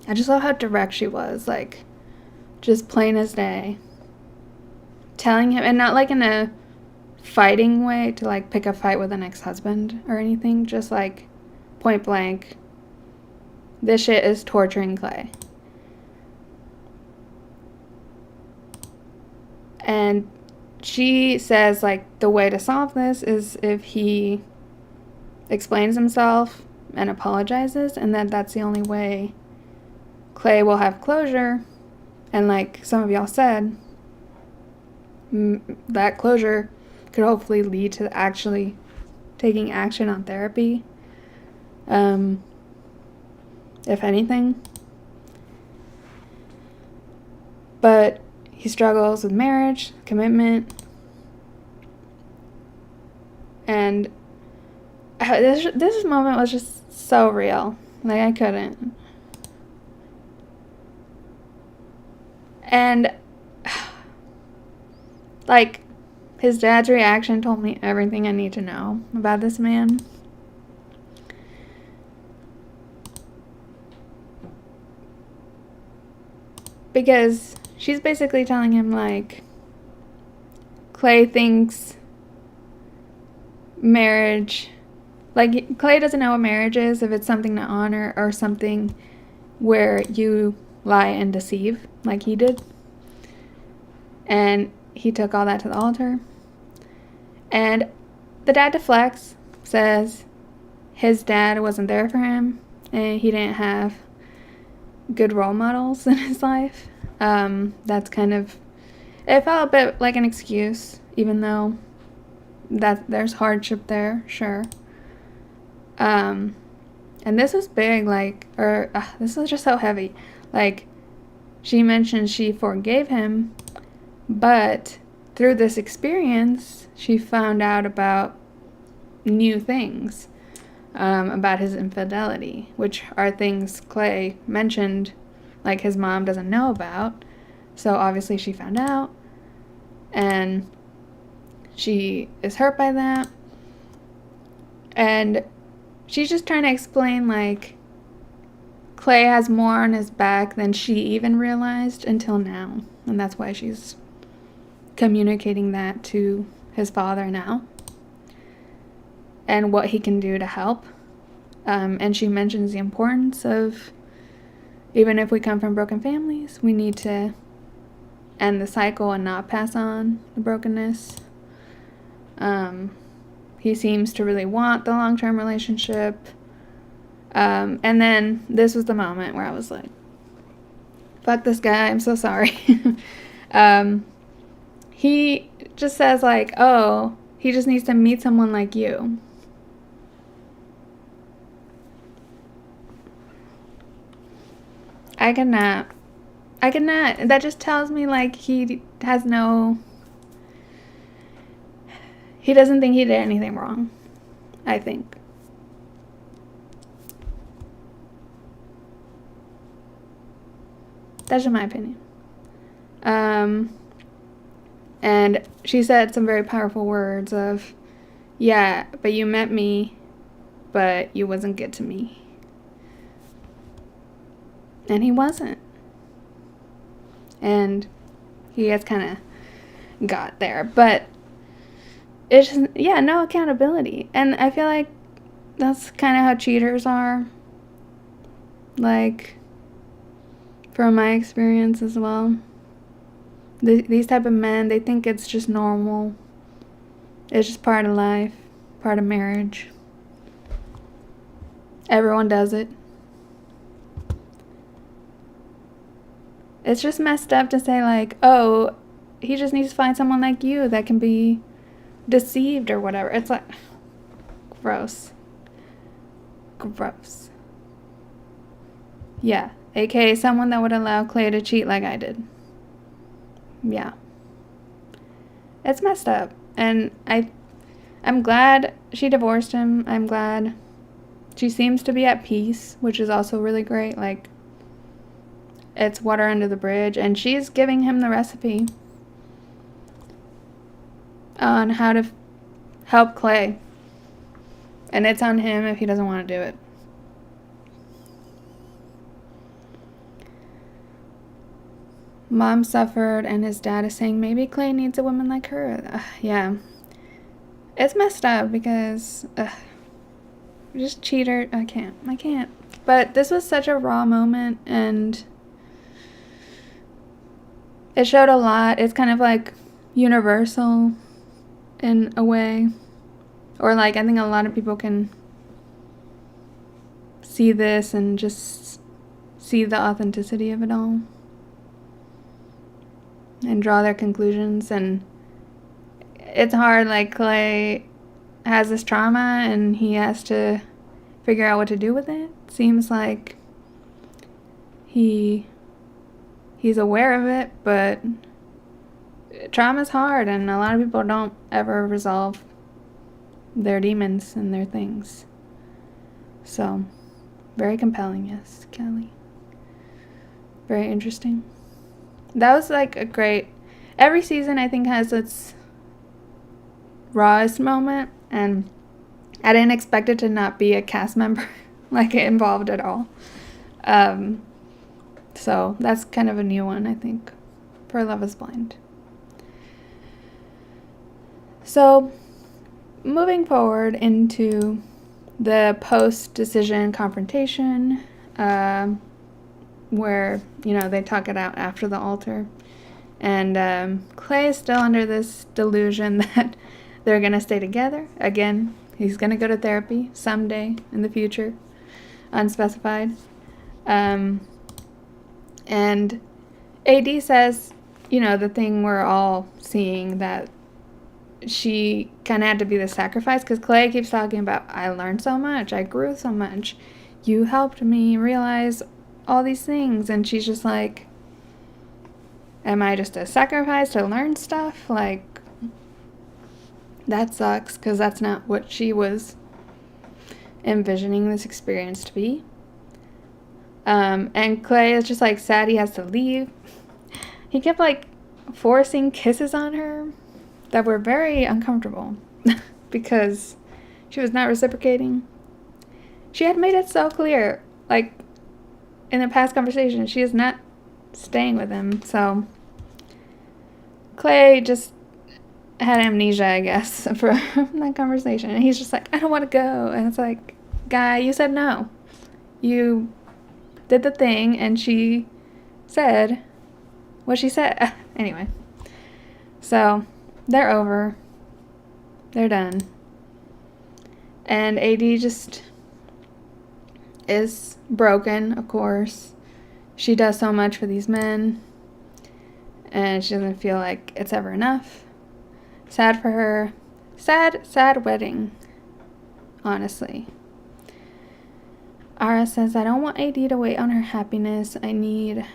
I just love how direct she was, like, just plain as day. Telling him, and not like in a fighting way to like pick a fight with an ex-husband or anything, just like point blank, this shit is torturing Clay. And she says, like, the way to solve this is if he explains himself and apologizes, and that's the only way Clay will have closure. And like some of y'all said, that closure could hopefully lead to actually taking action on therapy, if anything. But he struggles with marriage, commitment, and this moment was just so real. Like, I couldn't. And, like, his dad's reaction told me everything I need to know about this man. Because she's basically telling him, like, Clay thinks marriage, like, Clay doesn't know what marriage is, if it's something to honor or something where you lie and deceive, like he did. And he took all that to the altar. And the dad deflects, says his dad wasn't there for him, and he didn't have good role models in his life. That's kind of, it felt a bit like an excuse, even though that there's hardship there, sure. And this was big, like, this was just so heavy. Like, she mentioned she forgave him, but through this experience, she found out about new things, about his infidelity, which are things Clay mentioned, like, his mom doesn't know about. So obviously she found out, and she is hurt by that. And she's just trying to explain, like, Clay has more on his back than she even realized until now. And that's why she's communicating that to his father now, and what he can do to help. And she mentions the importance of, even if we come from broken families, we need to end the cycle and not pass on the brokenness. He seems to really want the long-term relationship. And then this was the moment where I was like, fuck this guy, I'm so sorry. He just says, like, oh, he just needs to meet someone like you. I cannot. That just tells me, like, he doesn't think he did anything wrong, I think. That's just my opinion. And she said some very powerful words of, yeah, but you met me, but you wasn't good to me. And he wasn't. And he has kind of got there. But it's just, yeah, no accountability. And I feel like that's kind of how cheaters are. Like, from my experience as well. These type of men, they think it's just normal. It's just part of life, part of marriage. Everyone does it. It's just messed up to say, like, oh, he just needs to find someone like you that can be deceived or whatever. It's like, gross. Gross. Yeah, aka someone that would allow Clay to cheat like I did. Yeah. It's messed up. And I'm glad she divorced him. I'm glad she seems to be at peace, which is also really great. Like, it's water under the bridge. And she's giving him the recipe on how to help Clay. And it's on him if he doesn't want to do it. Mom suffered, and his dad is saying maybe Clay needs a woman like her. Yeah. It's messed up because just cheater. I can't. But this was such a raw moment, and it showed a lot. It's kind of like universal in a way. Or like, I think a lot of people can see this and just see the authenticity of it all. And draw their conclusions. And it's hard. Like, Clay has this trauma and he has to figure out what to do with it. Seems like he's aware of it, but trauma's hard, and a lot of people don't ever resolve their demons and their things. So, very compelling, yes, Kelly. Very interesting. That was like a great... Every season, I think, has its rawest moment, and I didn't expect it to not be a cast member like involved at all. So that's kind of a new one, I think, for Love is Blind. So moving forward into the post-decision confrontation, where, they talk it out after the altar. And Clay is still under this delusion that they're going to stay together. Again, he's going to go to therapy someday in the future, unspecified. And AD says, the thing we're all seeing, that she kind of had to be the sacrifice, because Clay keeps talking about, I learned so much, I grew so much, you helped me realize all these things. And she's just like, am I just a sacrifice to learn stuff? Like, that sucks, because that's not what she was envisioning this experience to be. And Clay is just like sad he has to leave. He kept like forcing kisses on her that were very uncomfortable because she was not reciprocating. She had made it so clear, like in the past conversation, she is not staying with him. So Clay just had amnesia, I guess, for that conversation. And he's just like, I don't want to go. And it's like, guy, you said no. You did the thing, and she said what she said. Anyway, so they're over. They're done. And AD just is broken, of course. She does so much for these men, and she doesn't feel like it's ever enough. Sad for her. Sad wedding, honestly. Ara says, I don't want AD to wait on her happiness. I need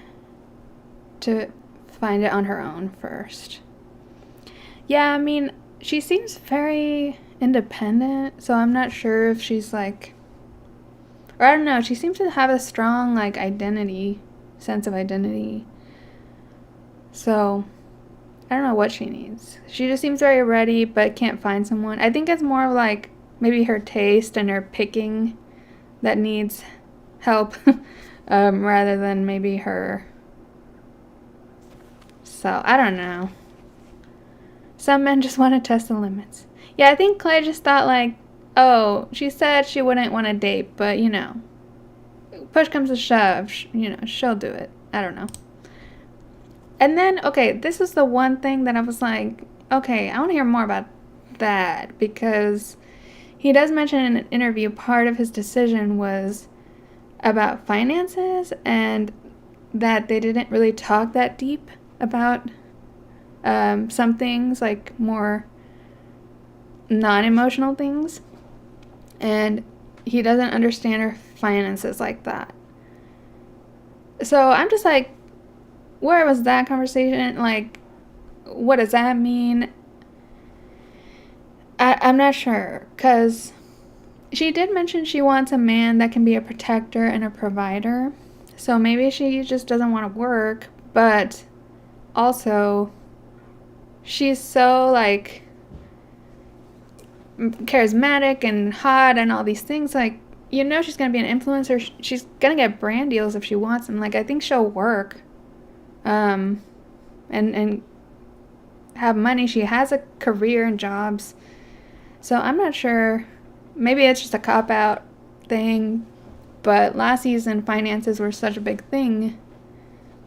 to find it on her own first. Yeah, I mean, she seems very independent, so I'm not sure if she's like... Or I don't know, she seems to have a strong, like, sense of identity. So, I don't know what she needs. She just seems very ready, but can't find someone. I think it's more of, like, maybe her taste and her picking that needs help, rather than maybe her. So, I don't know. Some men just want to test the limits. Yeah, I think Clay just thought like, oh, she said she wouldn't want to date, but, push comes to shove, she'll do it. I don't know. And then, okay, this is the one thing that I was like, okay, I want to hear more about that, because he does mention in an interview part of his decision was about finances, and that they didn't really talk that deep about some things, like more non-emotional things, and he doesn't understand her finances like that. So I'm just like, where was that conversation? Like, what does that mean? I'm not sure, because she did mention she wants a man that can be a protector and a provider. So maybe she just doesn't want to work, but also she's so, like, charismatic and hot and all these things. Like, she's going to be an influencer. She's going to get brand deals if she wants them. Like, I think she'll work and have money. She has a career and jobs. So I'm not sure. Maybe it's just a cop-out thing. But last season, finances were such a big thing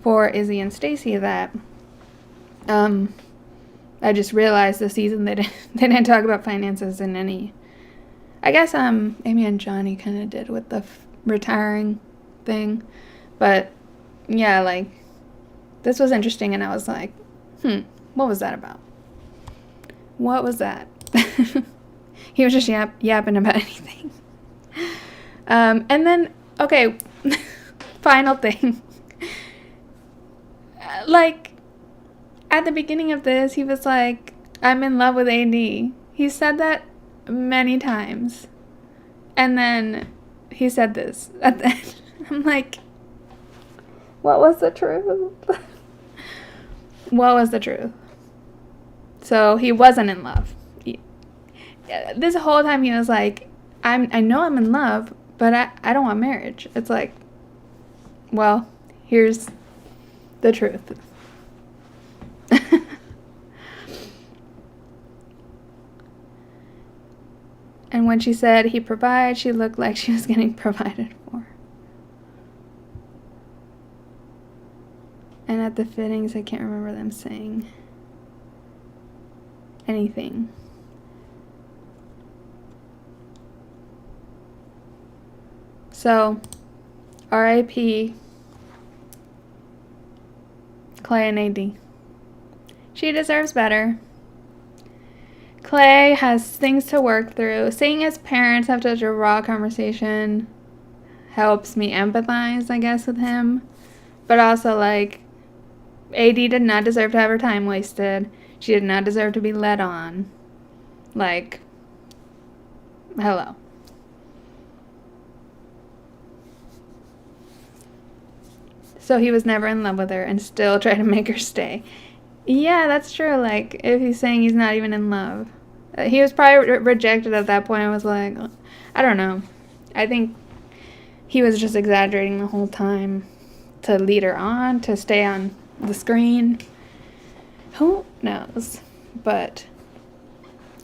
for Izzy and Stacy that I just realized this season they didn't talk about finances in any. I guess Amy and Johnny kind of did with the retiring thing. But yeah, this was interesting, and I was like, what was that about? What was that? He was just yapping about anything. And then, okay, final thing. Like, at the beginning of this, he was like, I'm in love with AD. He said that many times. And then he said this at the end. I'm like, what was the truth? What was the truth? So he wasn't in love. This whole time he was like, I know I'm in love, but I don't want marriage. It's like, well, here's the truth. And when she said he provides, she looked like she was getting provided for. And at the fittings, I can't remember them saying anything. So, R.I.P. Clay and AD. She deserves better. Clay has things to work through. Seeing his parents have such a raw conversation helps me empathize, I guess, with him. But also, like, AD did not deserve to have her time wasted. She did not deserve to be led on. Like, hello. So he was never in love with her and still tried to make her stay. Yeah, that's true. Like, if he's saying he's not even in love. He was probably rejected at that point. I was like, I don't know. I think he was just exaggerating the whole time to lead her on, to stay on the screen. Who knows? But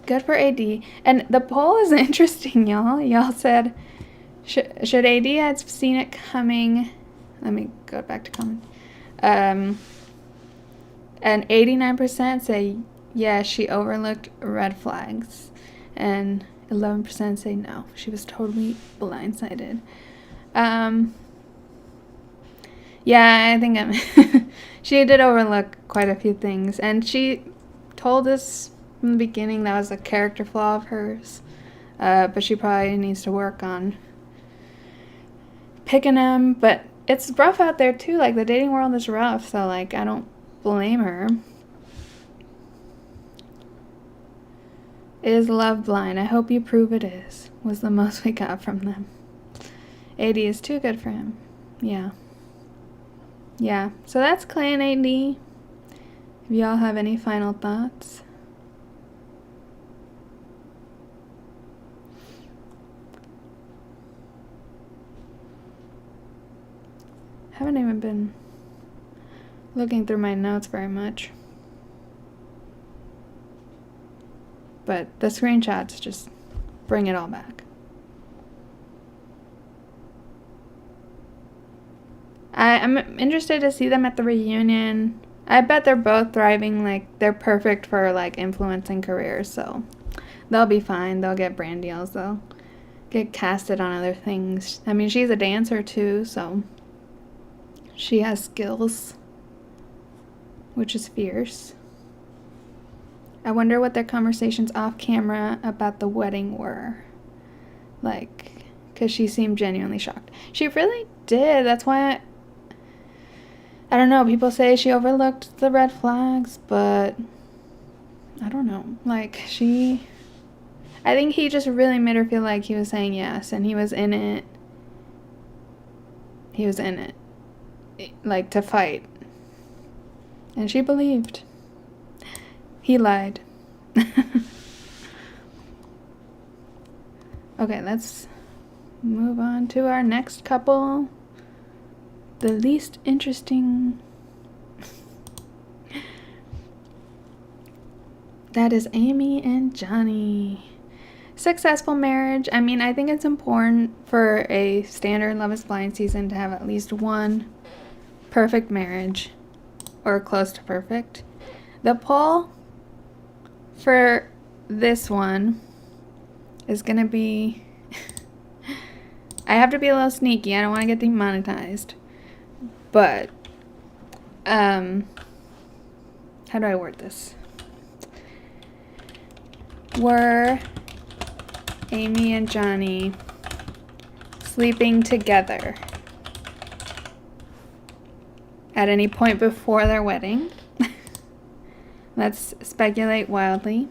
good for AD. And the poll is interesting, y'all. Y'all said, should AD have seen it coming? Let me go back to comment. And 89% say, yeah, she overlooked red flags. And 11% say no, she was totally blindsided. Yeah, I think she did overlook quite a few things. And she told us from the beginning that was a character flaw of hers. But she probably needs to work on picking him. But it's rough out there, too. Like, the dating world is rough. So, like, I don't blame her. Is love blind? I hope you prove it is, was the most we got from them. AD is too good for him. Yeah. Yeah. So that's Clay and AD. If y'all have any final thoughts. Haven't even been looking through my notes very much. But the screenshots just bring it all back. I'm interested to see them at the reunion. I bet they're both thriving. Like, they're perfect for, like, influencing careers. So they'll be fine. They'll get brand deals. They'll get casted on other things. I mean, she's a dancer, too. So she has skills, which is fierce. I wonder what their conversations off camera about the wedding were. Like, because she seemed genuinely shocked. She really did. That's why I don't know. People say she overlooked the red flags, but I don't know. Like, I think he just really made her feel like he was saying yes, and he was in it. He was in it. Like, to fight. And she believed. He lied. Okay, let's move on to our next couple. The least interesting. That is Amy and Johnny. Successful marriage. I mean, I think it's important for a standard Love is Blind season to have at least one perfect marriage, or close to perfect. The poll for this one is gonna be I have to be a little sneaky. I don't want to get demonetized, but how do I word this? Were Amy and Johnny sleeping together at any point before their wedding? Let's speculate wildly.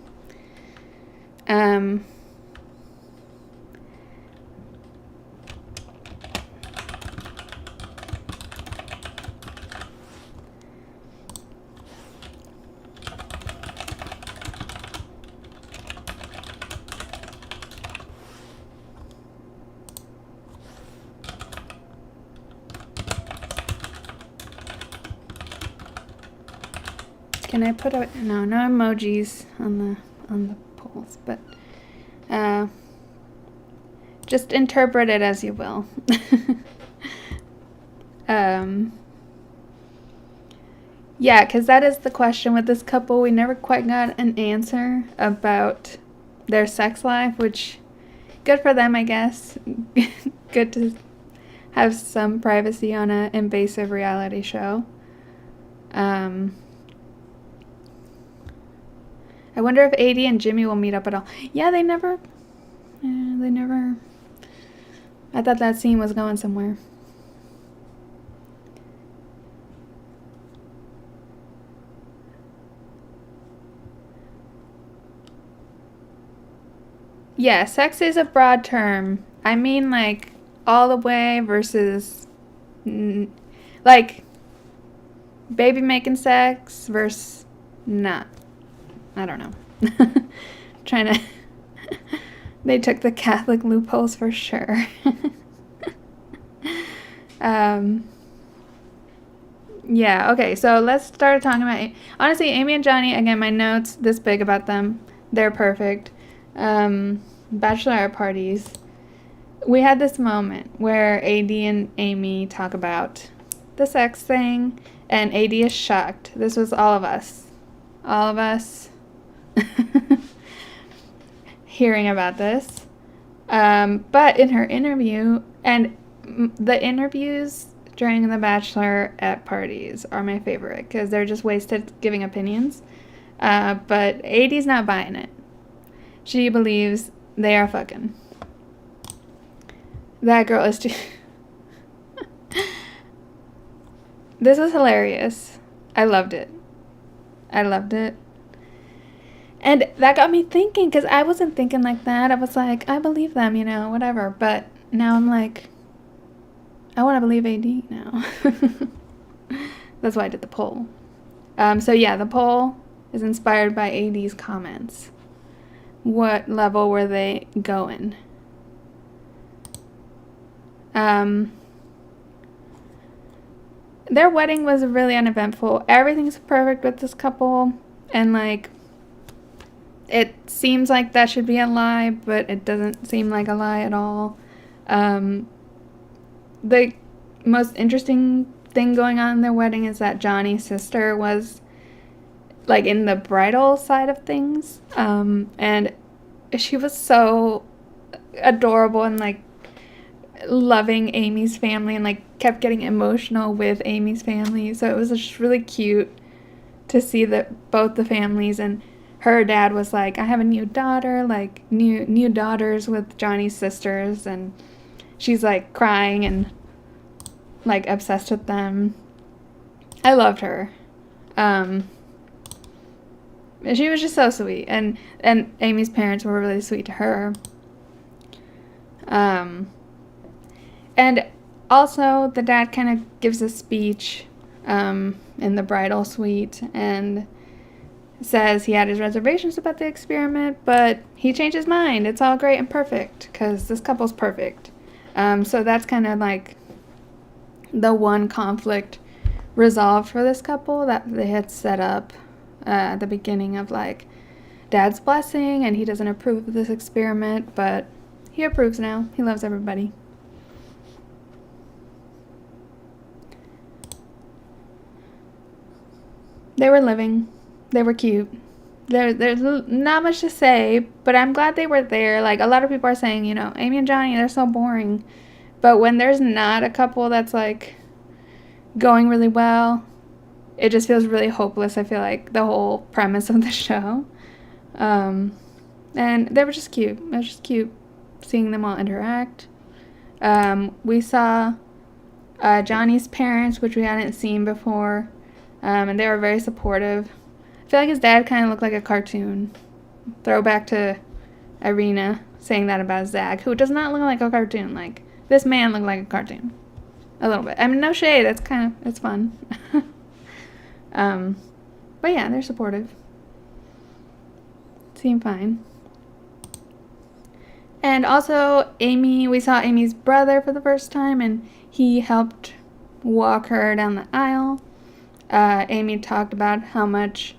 Can I put no emojis on the polls, but just interpret it as you will. Yeah, because that is the question with this couple. We never quite got an answer about their sex life, which good for them, I guess. Good to have some privacy on an invasive reality show. I wonder if AD and Jimmy will meet up at all. Yeah, they never. I thought that scene was going somewhere. Yeah, sex is a broad term. I mean, like, all the way versus, like, baby making sex versus not. I don't know. Trying to. They took the Catholic loopholes for sure. Yeah, okay, so let's start talking about. Honestly, Amy and Johnny, again, my notes this big about them. They're perfect. Bachelorette parties. We had this moment where AD and Amy talk about the sex thing, and AD is shocked. This was all of us. All of us hearing about this. But in her interview, and the interviews during the Bachelorette parties are my favorite because they're just wasted giving opinions. But AD's not buying it. She believes they are fucking. That girl is too... This was hilarious. I loved it. And that got me thinking, because I wasn't thinking like that. I was like, I believe them, whatever. But now I'm like, I want to believe AD now. That's why I did the poll. So yeah, the poll is inspired by AD's comments. What level were they going? Their wedding was really uneventful. Everything's perfect with this couple. And like, it seems like that should be a lie, but it doesn't seem like a lie at all. The most interesting thing going on in their wedding is that Johnny's sister was like in the bridal side of things. And she was so adorable and like loving Amy's family and like kept getting emotional with Amy's family. So it was just really cute to see that both the families, and her dad was like, I have a new daughter, like new daughters with Johnny's sisters, and she's like crying and like obsessed with them. I loved her. She was just so sweet, and Amy's parents were really sweet to her. And also the dad kind of gives a speech in the bridal suite and says he had his reservations about the experiment, but he changed his mind. It's all great and perfect because this couple's perfect. So that's kind of like the one conflict resolved for this couple that they had set up at the beginning of like dad's blessing, and he doesn't approve of this experiment, but he approves now. He loves everybody. They were living. They were cute. There's not much to say, but I'm glad they were there. Like, a lot of people are saying, Amy and Johnny, they're so boring. But when there's not a couple that's, like, going really well, it just feels really hopeless, I feel like, the whole premise of the show. And they were just cute. It was just cute seeing them all interact. We saw Johnny's parents, which we hadn't seen before, and they were very supportive. I feel like his dad kind of looked like a cartoon. Throwback to Irina saying that about Zach, who does not look like a cartoon. Like, this man looked like a cartoon. A little bit. I mean, no shade. It's fun. But yeah, they're supportive. Seem fine. And also, we saw Amy's brother for the first time, and he helped walk her down the aisle. Amy talked about how much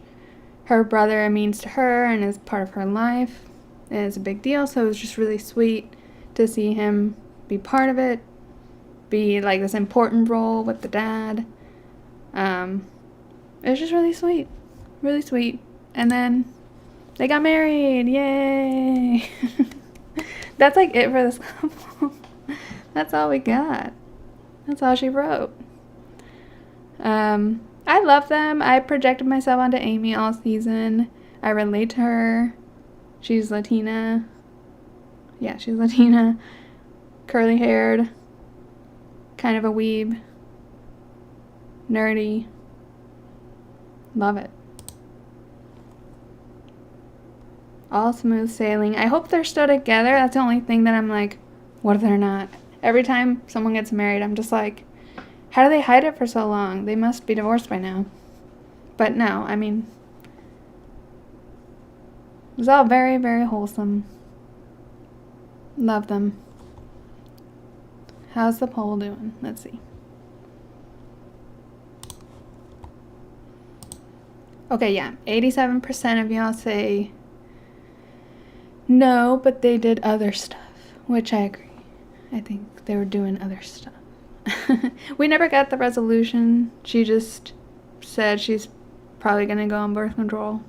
her brother means to her and is part of her life. And it's a big deal, so it was just really sweet to see him be part of it, be like this important role with the dad. It was just really sweet. Really sweet. And then they got married. Yay! That's like it for this couple. That's all we got. That's all she wrote. I love them. I projected myself onto Amy all season. I relate to her. She's Latina. Yeah, she's Latina. Curly haired. Kind of a weeb. Nerdy. Love it. All smooth sailing. I hope they're still together. That's the only thing that I'm like, what if they're not? Every time someone gets married, I'm just like, how do they hide it for so long? They must be divorced by now. But no, I mean, it was all very, very wholesome. Love them. How's the poll doing? Let's see. Okay, yeah. 87% of y'all say no, but they did other stuff, which I agree. I think they were doing other stuff. We never got the resolution. She just said she's probably going to go on birth control.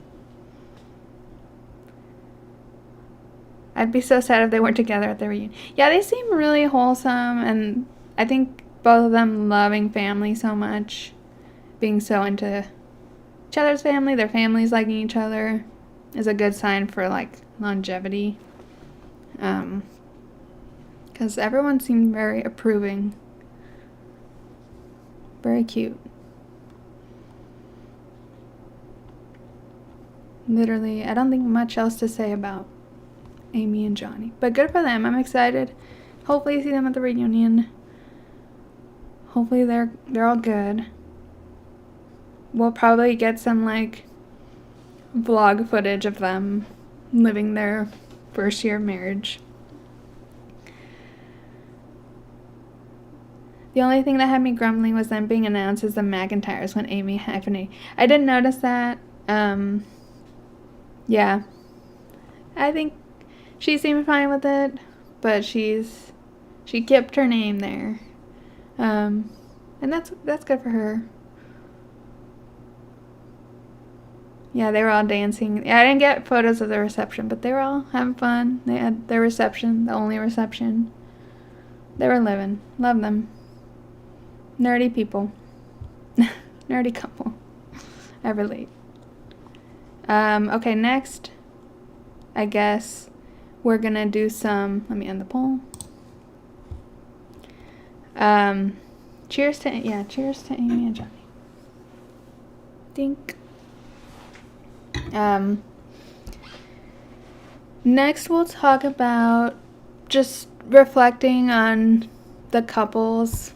I'd be so sad if they weren't together at the reunion. Yeah, they seem really wholesome, and I think both of them loving family so much, being so into each other's family, their families liking each other, is a good sign for, like, longevity. Because everyone seemed very approving. Very cute. Literally, I don't think much else to say about Amy and Johnny. But good for them. I'm excited. Hopefully see them at the reunion. Hopefully they're all good. We'll probably get some, like, vlog footage of them living their first year of marriage. The only thing that had me grumbling was them being announced as the McIntyres when Amy hyphenated. I didn't notice that. Yeah. I think she seemed fine with it, but she kept her name there. And that's good for her. Yeah, they were all dancing. I didn't get photos of the reception, but they were all having fun. They had their reception, the only reception. They were living. Love them. Nerdy people. Nerdy couple. I relate. Okay, next, I guess we're gonna do some, let me end the poll. Cheers to Amy and Johnny. Dink. Next we'll talk about just reflecting on the couples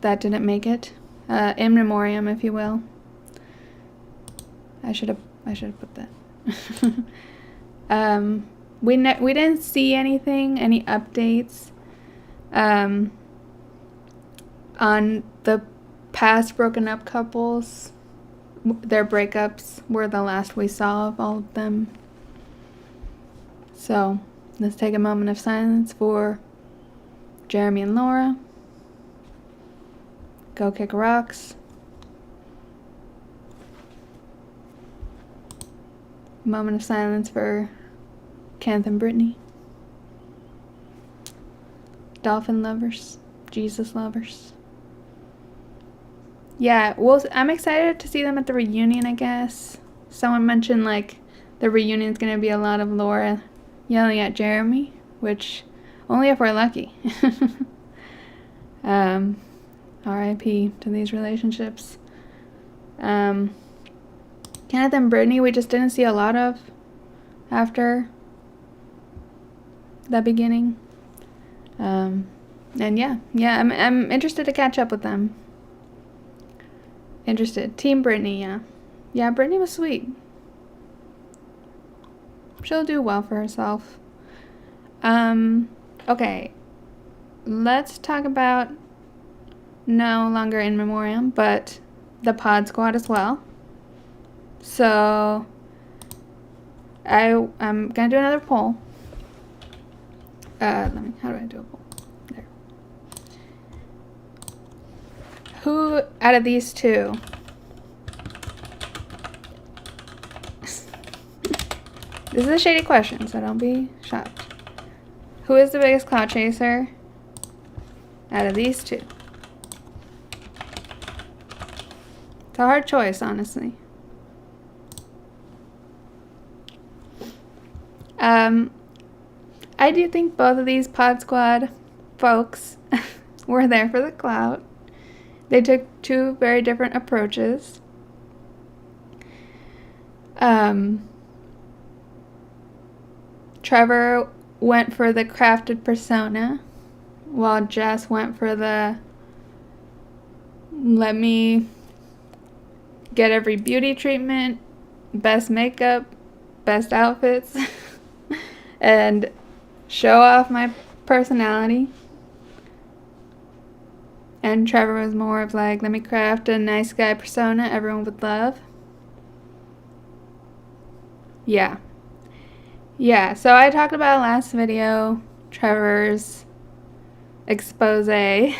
that didn't make it. In memoriam, if you will. I should have put that. We didn't see any updates on the past broken up couples. Their breakups were the last we saw of all of them. So let's take a moment of silence for Jeremy and Laura. Go kick rocks. Moment of silence for Kenneth and Brittany. Dolphin lovers. Jesus lovers. Yeah, well, I'm excited to see them at the reunion, I guess. Someone mentioned, like, the reunion's gonna be a lot of Laura yelling at Jeremy, which only if we're lucky. R.I.P. to these relationships. Kenneth and Brittany, we just didn't see a lot of after the beginning. And yeah, I'm interested to catch up with them. Interested. Team Brittany, yeah. Yeah, Brittany was sweet. She'll do well for herself. Okay. Let's talk about no longer in memoriam, but the pod squad as well. So I'm gonna do another poll. How do I do a poll? There. Who out of these two? This is a shady question, so don't be shocked. Who is the biggest clout chaser out of these two? It's a hard choice, honestly. I do think both of these pod squad folks were there for the clout. They took two very different approaches. Trevor went for the crafted persona, while Jess went for the let me get every beauty treatment, best makeup, best outfits, and show off my personality. And Trevor was more of like, let me craft a nice guy persona everyone would love. Yeah, so I talked about last video, Trevor's expose. He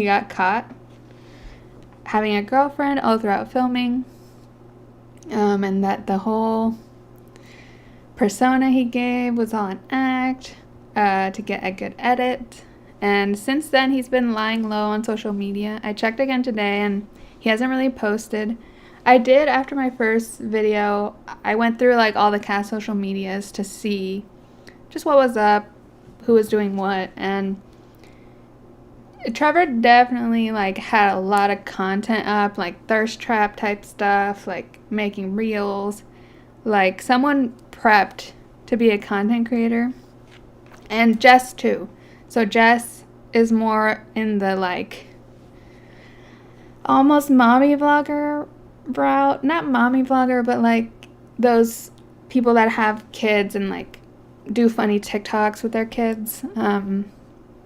got caught having a girlfriend all throughout filming, and that the whole persona he gave was all an act to get a good edit. And since then, he's been lying low on social media. I checked again today, and he hasn't really posted. I did, after my first video, I went through like all the cast social medias to see just what was up, who was doing what, and Trevor definitely like had a lot of content up, like thirst trap type stuff, like making reels, like someone prepped to be a content creator. And Jess too. So Jess is more in the like almost mommy vlogger route. Not mommy vlogger, but like those people that have kids and like do funny TikToks with their kids.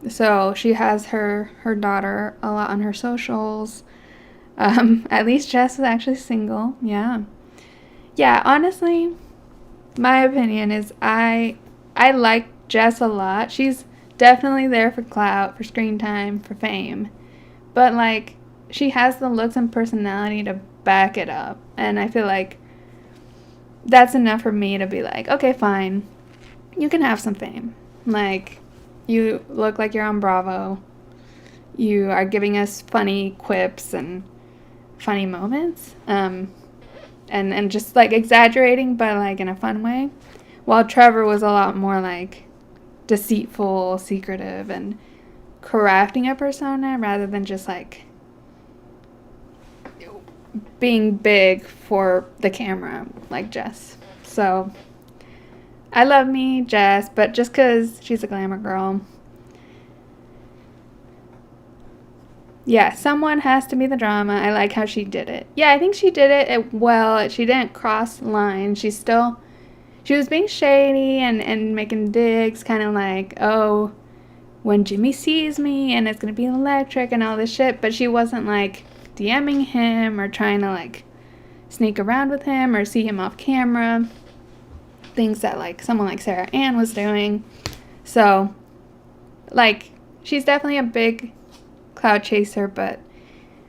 So she has her daughter a lot on her socials. At least Jess is actually single. Yeah, honestly, my opinion is I like Jess a lot. She's definitely there for clout, for screen time, for fame. But like, she has the looks and personality to back it up. And I feel like that's enough for me to be like, okay, fine. You can have some fame. Like, you look like you're on Bravo. You are giving us funny quips and funny moments. And just like exaggerating, but like in a fun way. While Trevor was a lot more like deceitful, secretive, and crafting a persona rather than just like being big for the camera like Jess. So I love me Jess, but just because she's a glamour girl, yeah, someone has to be the drama. I like how she did it. Yeah, I think she did it well. She didn't cross lines. She was being shady and making digs, kind of like, oh, when Jimmy sees me and it's going to be electric and all this shit. But she wasn't like DMing him or trying to like sneak around with him or see him off camera. Things that like someone like Sarah Ann was doing. So like, she's definitely a big cloud chaser, but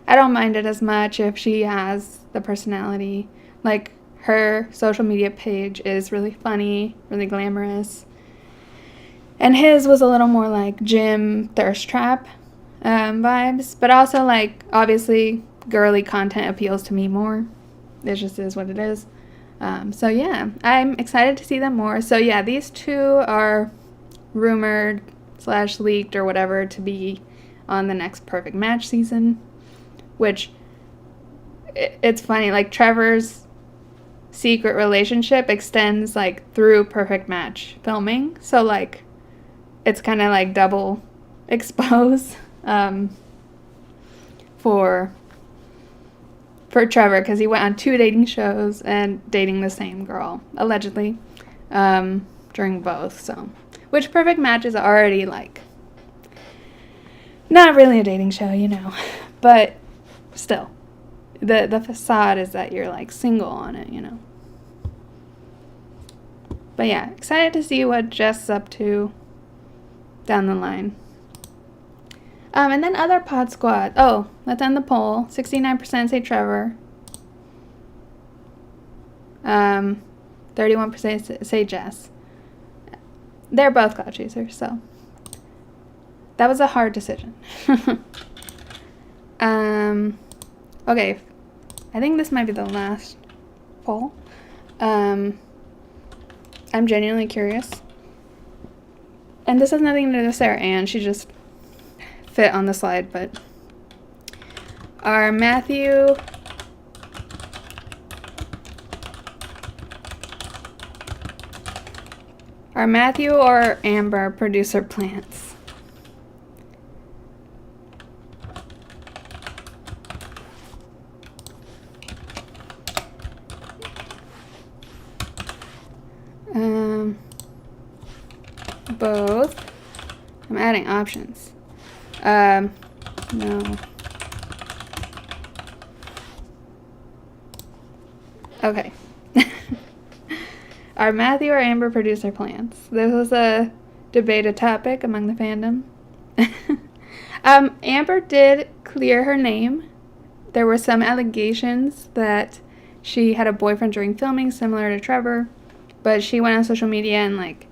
I don't mind it as much if she has the personality. Like, her social media page is really funny, really glamorous. And his was a little more like gym thirst trap vibes. But also, like, obviously, girly content appeals to me more. It just is what it is. So yeah, I'm excited to see them more. So yeah, these two are rumored / leaked or whatever to be on the next Perfect Match season, which it's funny, like Trevor's secret relationship extends like through Perfect Match filming, so like it's kind of like double expose for Trevor, because he went on 2 dating shows and dating the same girl allegedly during both. So, which Perfect Match is already like not really a dating show, you know, but still, the facade is that you're like single on it, you know. But yeah, excited to see what Jess is up to down the line. And then other Pod Squad. Oh, let's end the poll. 69% say Trevor. 31% say Jess. They're both cloud chasers, so that was a hard decision. Okay, I think this might be the last poll. I'm genuinely curious. And this has nothing to do with Sarah Ann. She just fit on the slide, but are Matthew or Amber producer plants? Both. I'm adding options. No. Okay. Are Matthew or Amber producer plants? This was a debated topic among the fandom. Amber did clear her name. There were some allegations that she had a boyfriend during filming, similar to Trevor, but she went on social media and like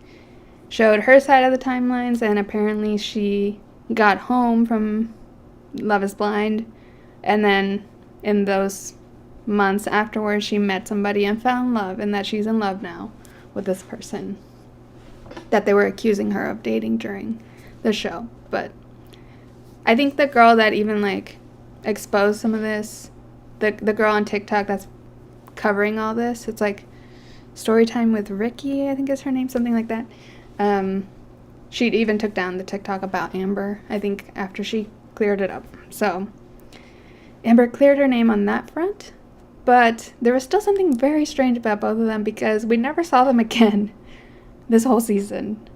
showed her side of the timelines, and apparently she got home from Love is Blind, and then in those months afterwards she met somebody and fell in love, and that she's in love now with this person that they were accusing her of dating during the show. But I think the girl that even like exposed some of this, the girl on TikTok that's covering all this, it's like Storytime with Ricky, I think is her name, something like that. She even took down the TikTok about Amber, I think, after she cleared it up. So Amber cleared her name on that front, but there was still something very strange about both of them, because we never saw them again this whole season.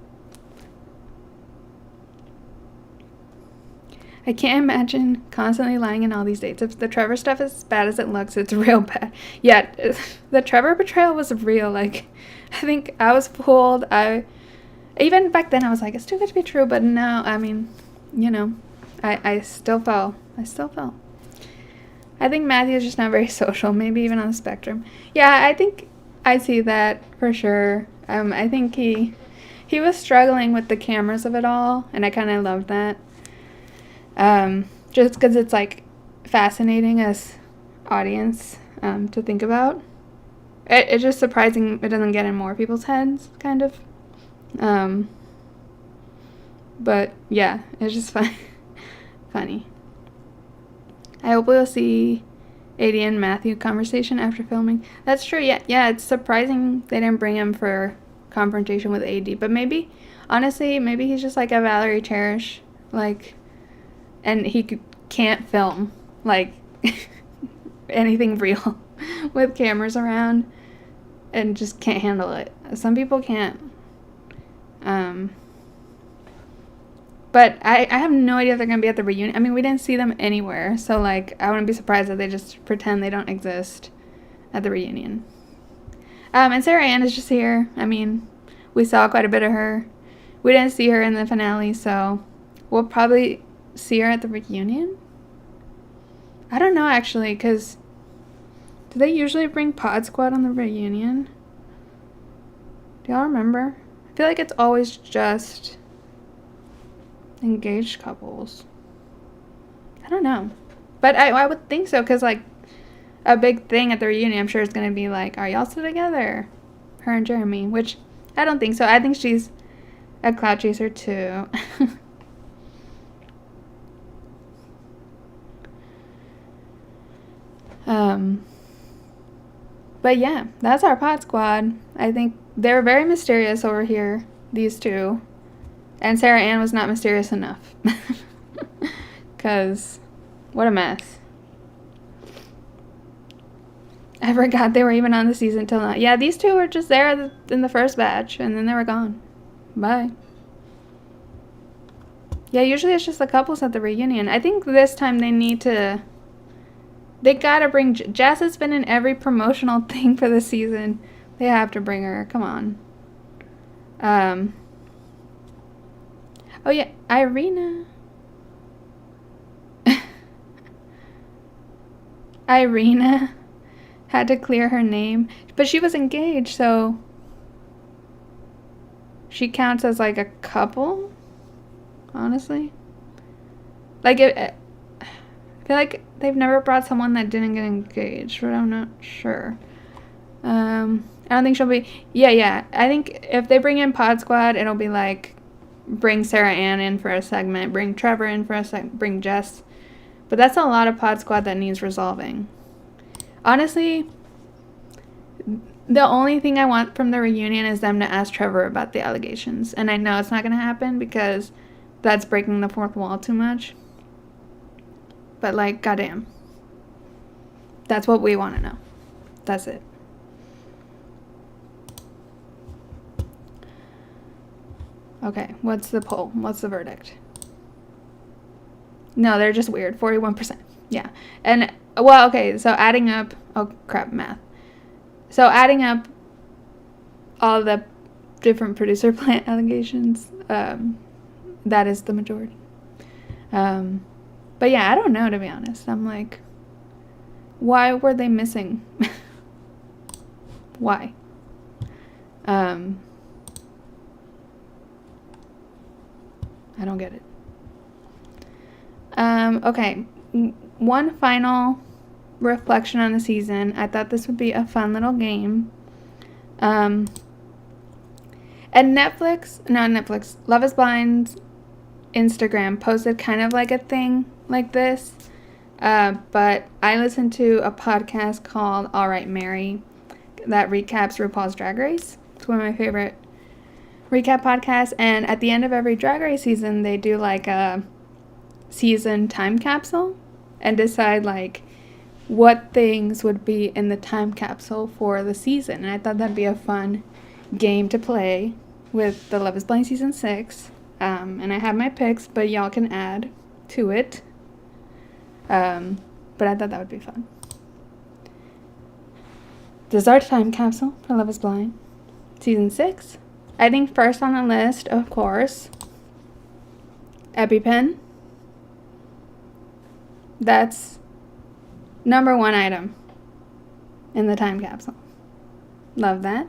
I can't imagine constantly lying in all these dates. If the Trevor stuff is as bad as it looks, it's real bad. Yeah, the Trevor betrayal was real. Like, I think I was fooled. Even back then I was like, it's too good to be true, but now, I mean, you know, I still fell. I think Matthew's just not very social, maybe even on the spectrum. Yeah, I think I see that for sure. I think he was struggling with the cameras of it all, and I kind of loved that. Just because it's like fascinating as audience to think about. It's just surprising it doesn't get in more people's heads, kind of. But yeah, it's just funny. I hope we'll see AD and Matthew conversation after filming. That's true. Yeah, it's surprising they didn't bring him for confrontation with AD. But maybe, honestly, maybe he's just like a Valerie Cherish, like, and he can't film like anything real with cameras around, and just can't handle it. Some people can't. But I have no idea if they're going to be at the reunion. I mean, we didn't see them anywhere, so, like, I wouldn't be surprised if they just pretend they don't exist at the reunion. And Sarah Ann is just here. I mean, we saw quite a bit of her. We didn't see her in the finale, so we'll probably see her at the reunion? I don't know, actually, because do they usually bring Pod Squad on the reunion? Do y'all remember? I feel like it's always just engaged couples. I don't know. But I would think so, because, like, a big thing at the reunion. I'm sure it's going to be like, are y'all still together? Her and Jeremy, which I don't think so. I think she's a cloud chaser too. But yeah, that's our pod squad. I think they're very mysterious over here, these two. And Sarah Ann was not mysterious enough. Because, what a mess. I forgot they were even on the season till now. Yeah, these two were just there in the first batch, and then they were gone. Bye. Yeah, usually it's just the couples at the reunion. I think this time they gotta bring... Jess has been in every promotional thing for the season. They have to bring her. Come on. Oh yeah, Irina. Irina had to clear her name. But she was engaged, so... she counts as like a couple? Honestly. Like, I feel like they've never brought someone that didn't get engaged, but I'm not sure. I don't think she'll be... Yeah. I think if they bring in Pod Squad, it'll be like, bring Sarah Ann in for a segment, bring Trevor in for a segment, bring Jess. But that's a lot of Pod Squad that needs resolving. Honestly, the only thing I want from the reunion is them to ask Trevor about the allegations. And I know it's not going to happen because that's breaking the fourth wall too much. But, like, goddamn. That's what we want to know. That's it. Okay, what's the poll? What's the verdict? No, they're just weird. 41%. Yeah. And, well, okay, so adding up... oh, crap, math. So adding up all the different producer plant allegations, that is the majority. But yeah, I don't know, to be honest. I'm like, why were they missing? Why? I don't get it. Okay. One final reflection on the season. I thought this would be a fun little game. And Love is Blind's Instagram posted kind of like a thing like this. But I listened to a podcast called All Right Mary that recaps RuPaul's Drag Race. It's one of my favorite recap podcasts. And at the end of every Drag Race season, they do like a season time capsule and decide like what things would be in the time capsule for the season. And I thought that'd be a fun game to play with the Love is Blind Season 6. And I have my picks, but y'all can add to it. But I thought that would be fun. This is our time capsule for Love is Blind Season 6. I think first on the list, of course, EpiPen. That's number one item in the time capsule. Love that.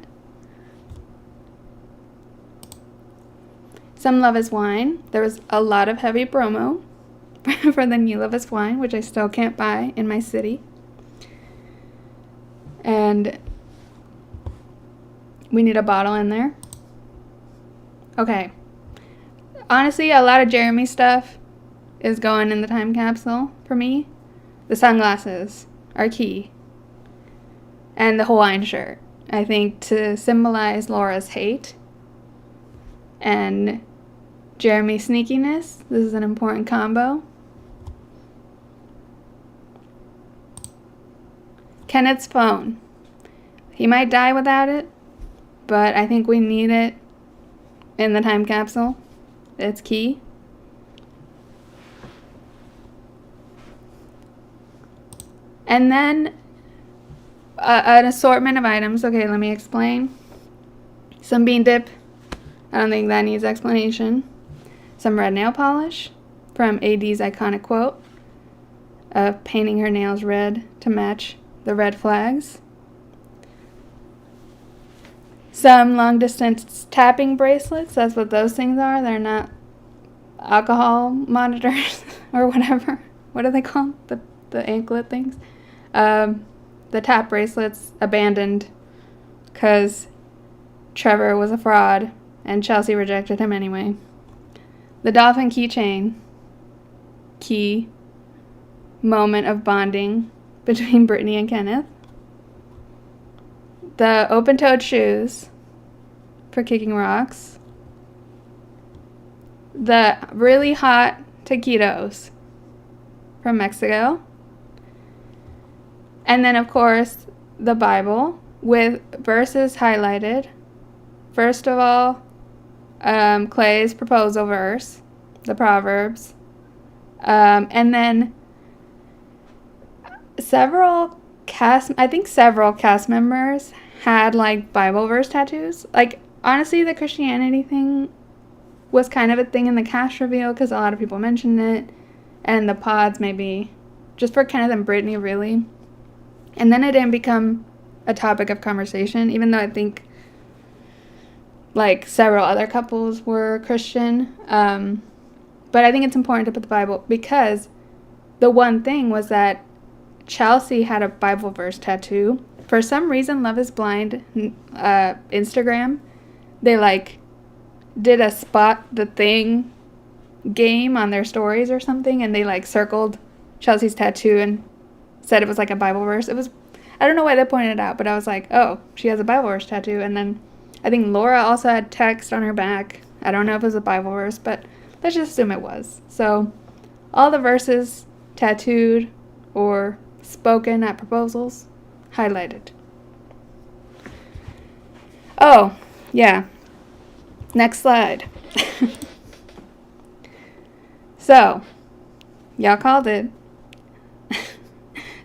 Some Love is Wine. There was a lot of heavy promo for the new Love is Wine, which I still can't buy in my city. And we need a bottle in there. Okay. Honestly, a lot of Jeremy stuff is going in the time capsule for me. The sunglasses are key. And the Hawaiian shirt. I think to symbolize Laura's hate and Jeremy's sneakiness. This is an important combo. Kenneth's phone. He might die without it, but I think we need it in the time capsule. It's key. And then an assortment of items. Okay, let me explain. Some bean dip. I don't think that needs explanation. Some red nail polish from AD's iconic quote of painting her nails red to match the red flags. Some long distance tapping bracelets. That's what those things are. They're not alcohol monitors or whatever. What are they called? The anklet things. The tap bracelets abandoned because Trevor was a fraud and Chelsea rejected him anyway. The dolphin keychain. Key moment of bonding between Brittany and Kenneth. The open-toed shoes for kicking rocks. The really hot taquitos from Mexico. And then, of course, the Bible with verses highlighted. First of all, Clay's proposal verse, the Proverbs. And then several cast members had, like, Bible verse tattoos. Like, honestly, the Christianity thing was kind of a thing in the cast reveal because a lot of people mentioned it. And the pods, maybe, just for Kenneth and Brittany, really. And then it didn't become a topic of conversation, even though I think, like, several other couples were Christian. But I think it's important to put the Bible, because the one thing was that Chelsea had a Bible verse tattoo. For some reason, Love is Blind Instagram, they, like, did a spot the thing game on their stories or something, and they, like, circled Chelsea's tattoo and said it was, like, a Bible verse. It was, I don't know why they pointed it out, but I was like, oh, she has a Bible verse tattoo. And then I think Laura also had text on her back. I don't know if it was a Bible verse, but let's just assume it was. So all the verses tattooed or spoken at proposals highlighted. Oh, yeah. Next slide. So, y'all called it.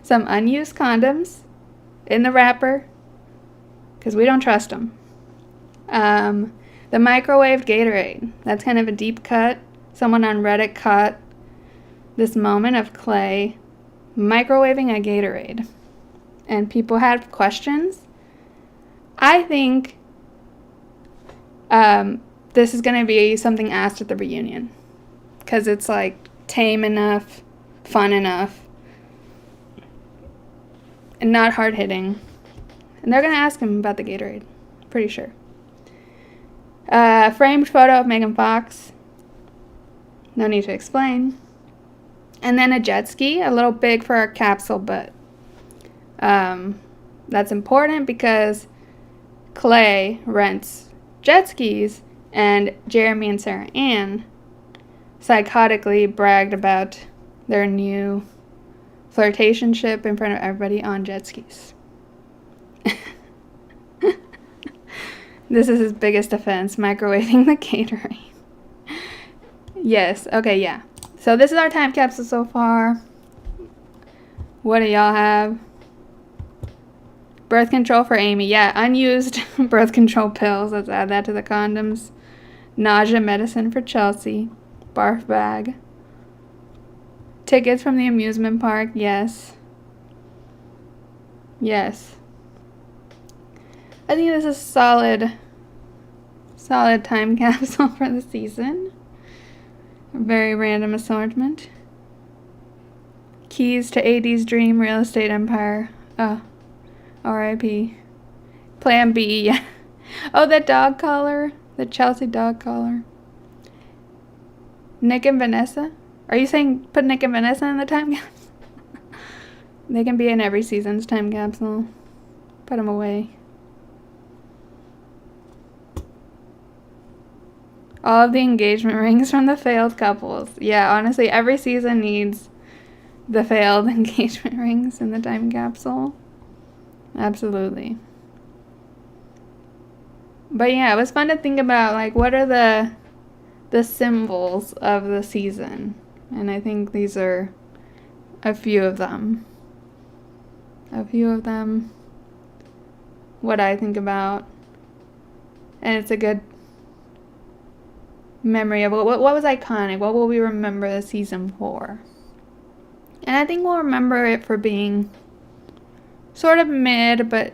Some unused condoms in the wrapper, because we don't trust them. The microwaved Gatorade. That's kind of a deep cut. Someone on Reddit caught this moment of Clay microwaving a Gatorade. And people had questions. I think this is going to be something asked at the reunion. Because it's, like, tame enough, fun enough, and not hard-hitting. And they're going to ask him about the Gatorade. Pretty sure. Framed photo of Megan Fox. No need to explain. And then a jet ski. A little big for our capsule, but that's important because Clay rents jet skis, and Jeremy and Sarah Ann psychotically bragged about their new flirtationship in front of everybody on jet skis. This is his biggest offense, microwaving the Gatorade. Yes, okay, yeah. So this is our time capsule so far. What do y'all have? Birth control for Amy. Yeah, unused birth control pills. Let's add that to the condoms. Nausea medicine for Chelsea. Barf bag. Tickets from the amusement park. Yes. Yes. I think this is solid time capsule for the season. A very random assortment. Keys to AD's dream real estate empire. Oh, R.I.P. Plan B. Yeah. Oh, that dog collar. The Chelsea dog collar. Nick and Vanessa? Are you saying put Nick and Vanessa in the time capsule? They can be in every season's time capsule. Put them away. All of the engagement rings from the failed couples. Yeah, honestly, every season needs the failed engagement rings in the time capsule. Absolutely. But yeah, it was fun to think about, like, what are the symbols of the season. And I think these are a few of them. What I think about. And it's a good memory of what was iconic. What will we remember the season for? And I think we'll remember it for being sort of mid, but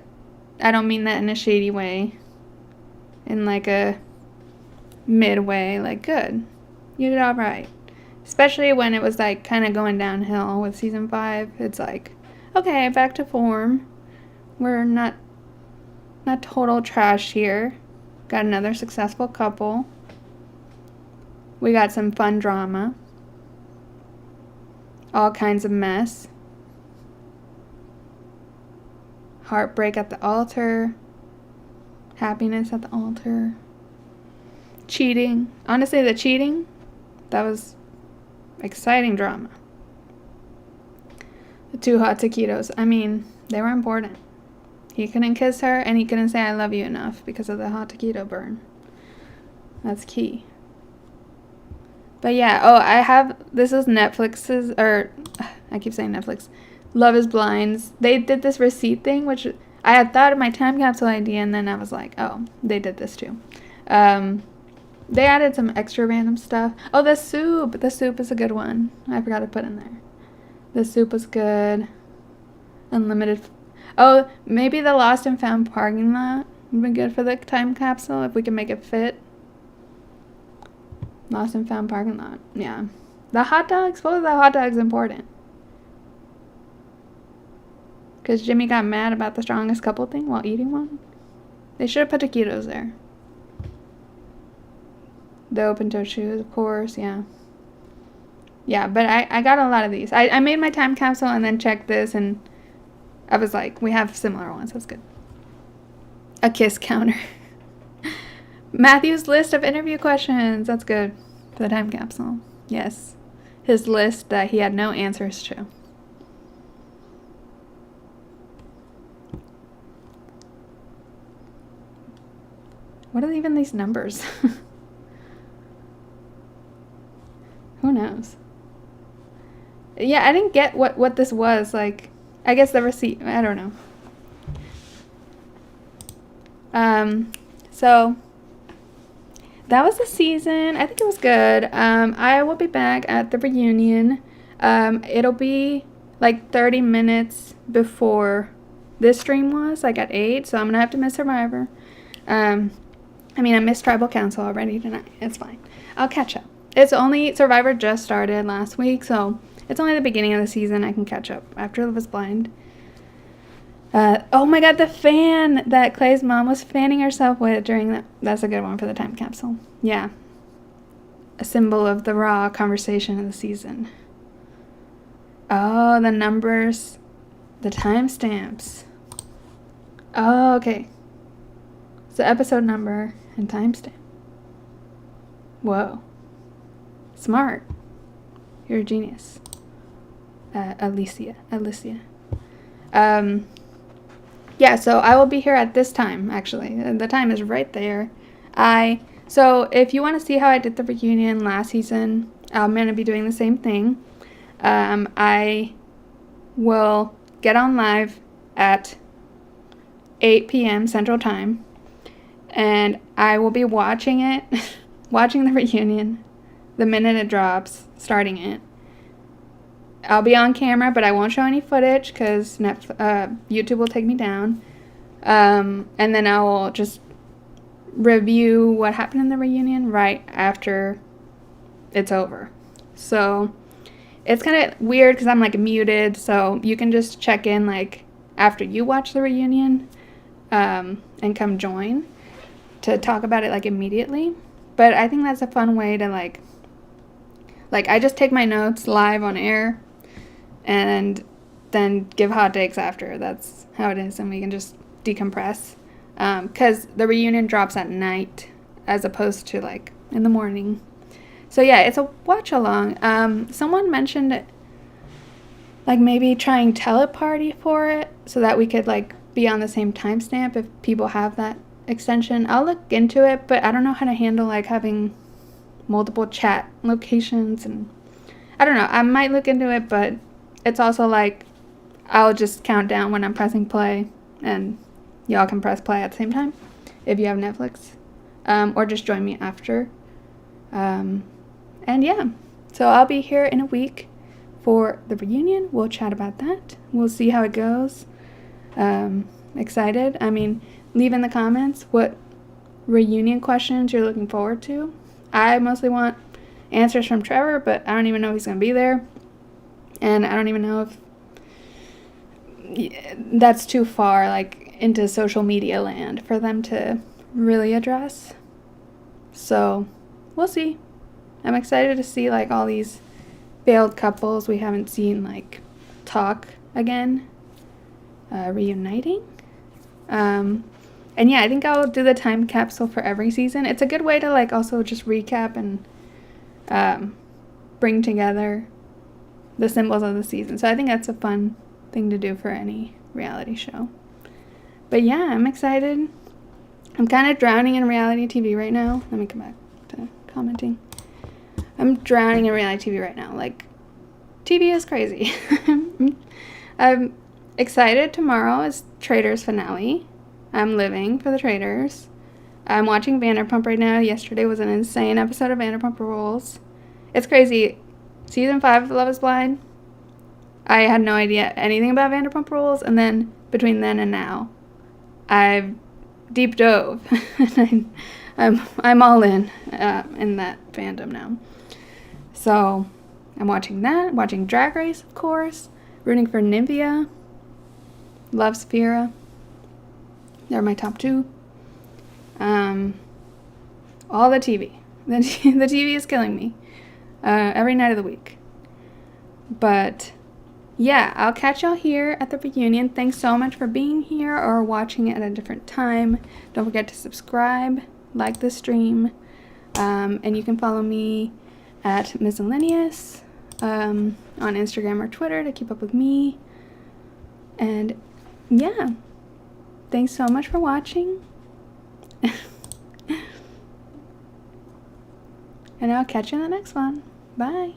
I don't mean that in a shady way. In, like, a midway, like, good. You did all right. Especially when it was, like, kind of going downhill with season 5. It's like, okay, back to form. We're not total trash here. Got another successful couple. We got some fun drama. All kinds of mess. Heartbreak at the altar. Happiness at the altar. Cheating. Honestly, the cheating, that was exciting drama. The 2 hot taquitos. I mean, they were important. He couldn't kiss her, and he couldn't say I love you enough because of the hot taquito burn. That's key. But yeah, this is Netflix's, or I keep saying Netflix, Love is Blind's. They did this receipt thing, which I had thought of my time capsule idea, and then I was like, oh, they did this too. They added some extra random stuff. Oh, the soup. The soup is a good one. I forgot to put in there. The soup was good. Unlimited. Oh, maybe the lost and found parking lot would be good for the time capsule if we can make it fit. Lost and found parking lot. Yeah. The hot dogs. What was the hot dogs important? Because Jimmy got mad about the strongest couple thing while eating one. They should have put taquitos there. The open-toe shoes, of course, yeah. Yeah, but I got a lot of these. I made my time capsule and then checked this, and I was like, we have similar ones. That's good. A kiss counter. Matthew's list of interview questions. That's good for the time capsule. Yes. His list that he had no answers to. What are even these numbers? Who knows? Yeah, I didn't get what this was. Like, I guess the receipt. I don't know. So that was the season. I think it was good. I will be back at the reunion. It'll be like 30 minutes before this stream was, like at 8. So I'm gonna have to miss Survivor. I missed Tribal Council already tonight. It's fine. I'll catch up. It's only Survivor just started last week, so it's only the beginning of the season. I can catch up after Love is Blind. Oh my god, the fan that Clay's mom was fanning herself with during that. That's a good one for the time capsule. Yeah. A symbol of the raw conversation of the season. Oh, the numbers. The timestamps. Oh, okay. So episode number and timestamp. Whoa. Smart. You're a genius. Alicia. Yeah, so I will be here at this time, actually. The time is right there. So if you want to see how I did the reunion last season, I'm going to be doing the same thing. I will get on live at 8 p.m. Central Time, and I will be watching it, watching the reunion the minute it drops, starting it. I'll be on camera, but I won't show any footage because YouTube will take me down. And then I will just review what happened in the reunion right after it's over. So it's kind of weird because I'm like muted, so you can just check in like after you watch the reunion and come join to talk about it like immediately. But I think that's a fun way to like I just take my notes live on air and then give hot takes after. That's how it is, and we can just decompress. Because the reunion drops at night as opposed to like in the morning. So yeah, it's a watch along. Someone mentioned like maybe trying teleparty for it so that we could like be on the same timestamp if people have that extension. I'll look into it, but I don't know how to handle like having multiple chat locations, and I don't know. I might look into it, but it's also like I'll just count down when I'm pressing play, and y'all can press play at the same time if you have Netflix, or just join me after. And yeah, so I'll be here in a week for the reunion. We'll chat about that. We'll see how it goes. Excited. Leave in the comments what reunion questions you're looking forward to. I mostly want answers from Trevor, but I don't even know if he's going to be there. And I don't even know if that's too far, like, into social media land for them to really address. So, we'll see. I'm excited to see, like, all these failed couples we haven't seen, like, talk again, reuniting. And yeah, I think I'll do the time capsule for every season. It's a good way to, like, also just recap and bring together the symbols of the season. So I think that's a fun thing to do for any reality show. But yeah, I'm excited. I'm kind of drowning in reality TV right now. Let me come back to commenting. I'm drowning in reality TV right now. Like, TV is crazy. I'm excited. Tomorrow is Traitors finale. I'm living for the Traitors. I'm watching Vanderpump right now. Yesterday was an insane episode of Vanderpump Rules. It's crazy. Season 5 of Love is Blind, I had no idea anything about Vanderpump Rules, and then between then and now, I've deep dove. I'm all in that fandom now. So I'm watching that, watching Drag Race, of course, rooting for Nymphia, love Sphera. They're my top 2. All the TV. The TV is killing me every night of the week. But yeah, I'll catch y'all here at the reunion. Thanks so much for being here or watching it at a different time. Don't forget to subscribe, like the stream, and you can follow me at Miscellaneous on Instagram or Twitter to keep up with me. And yeah, thanks so much for watching. And I'll catch you in the next one. Bye.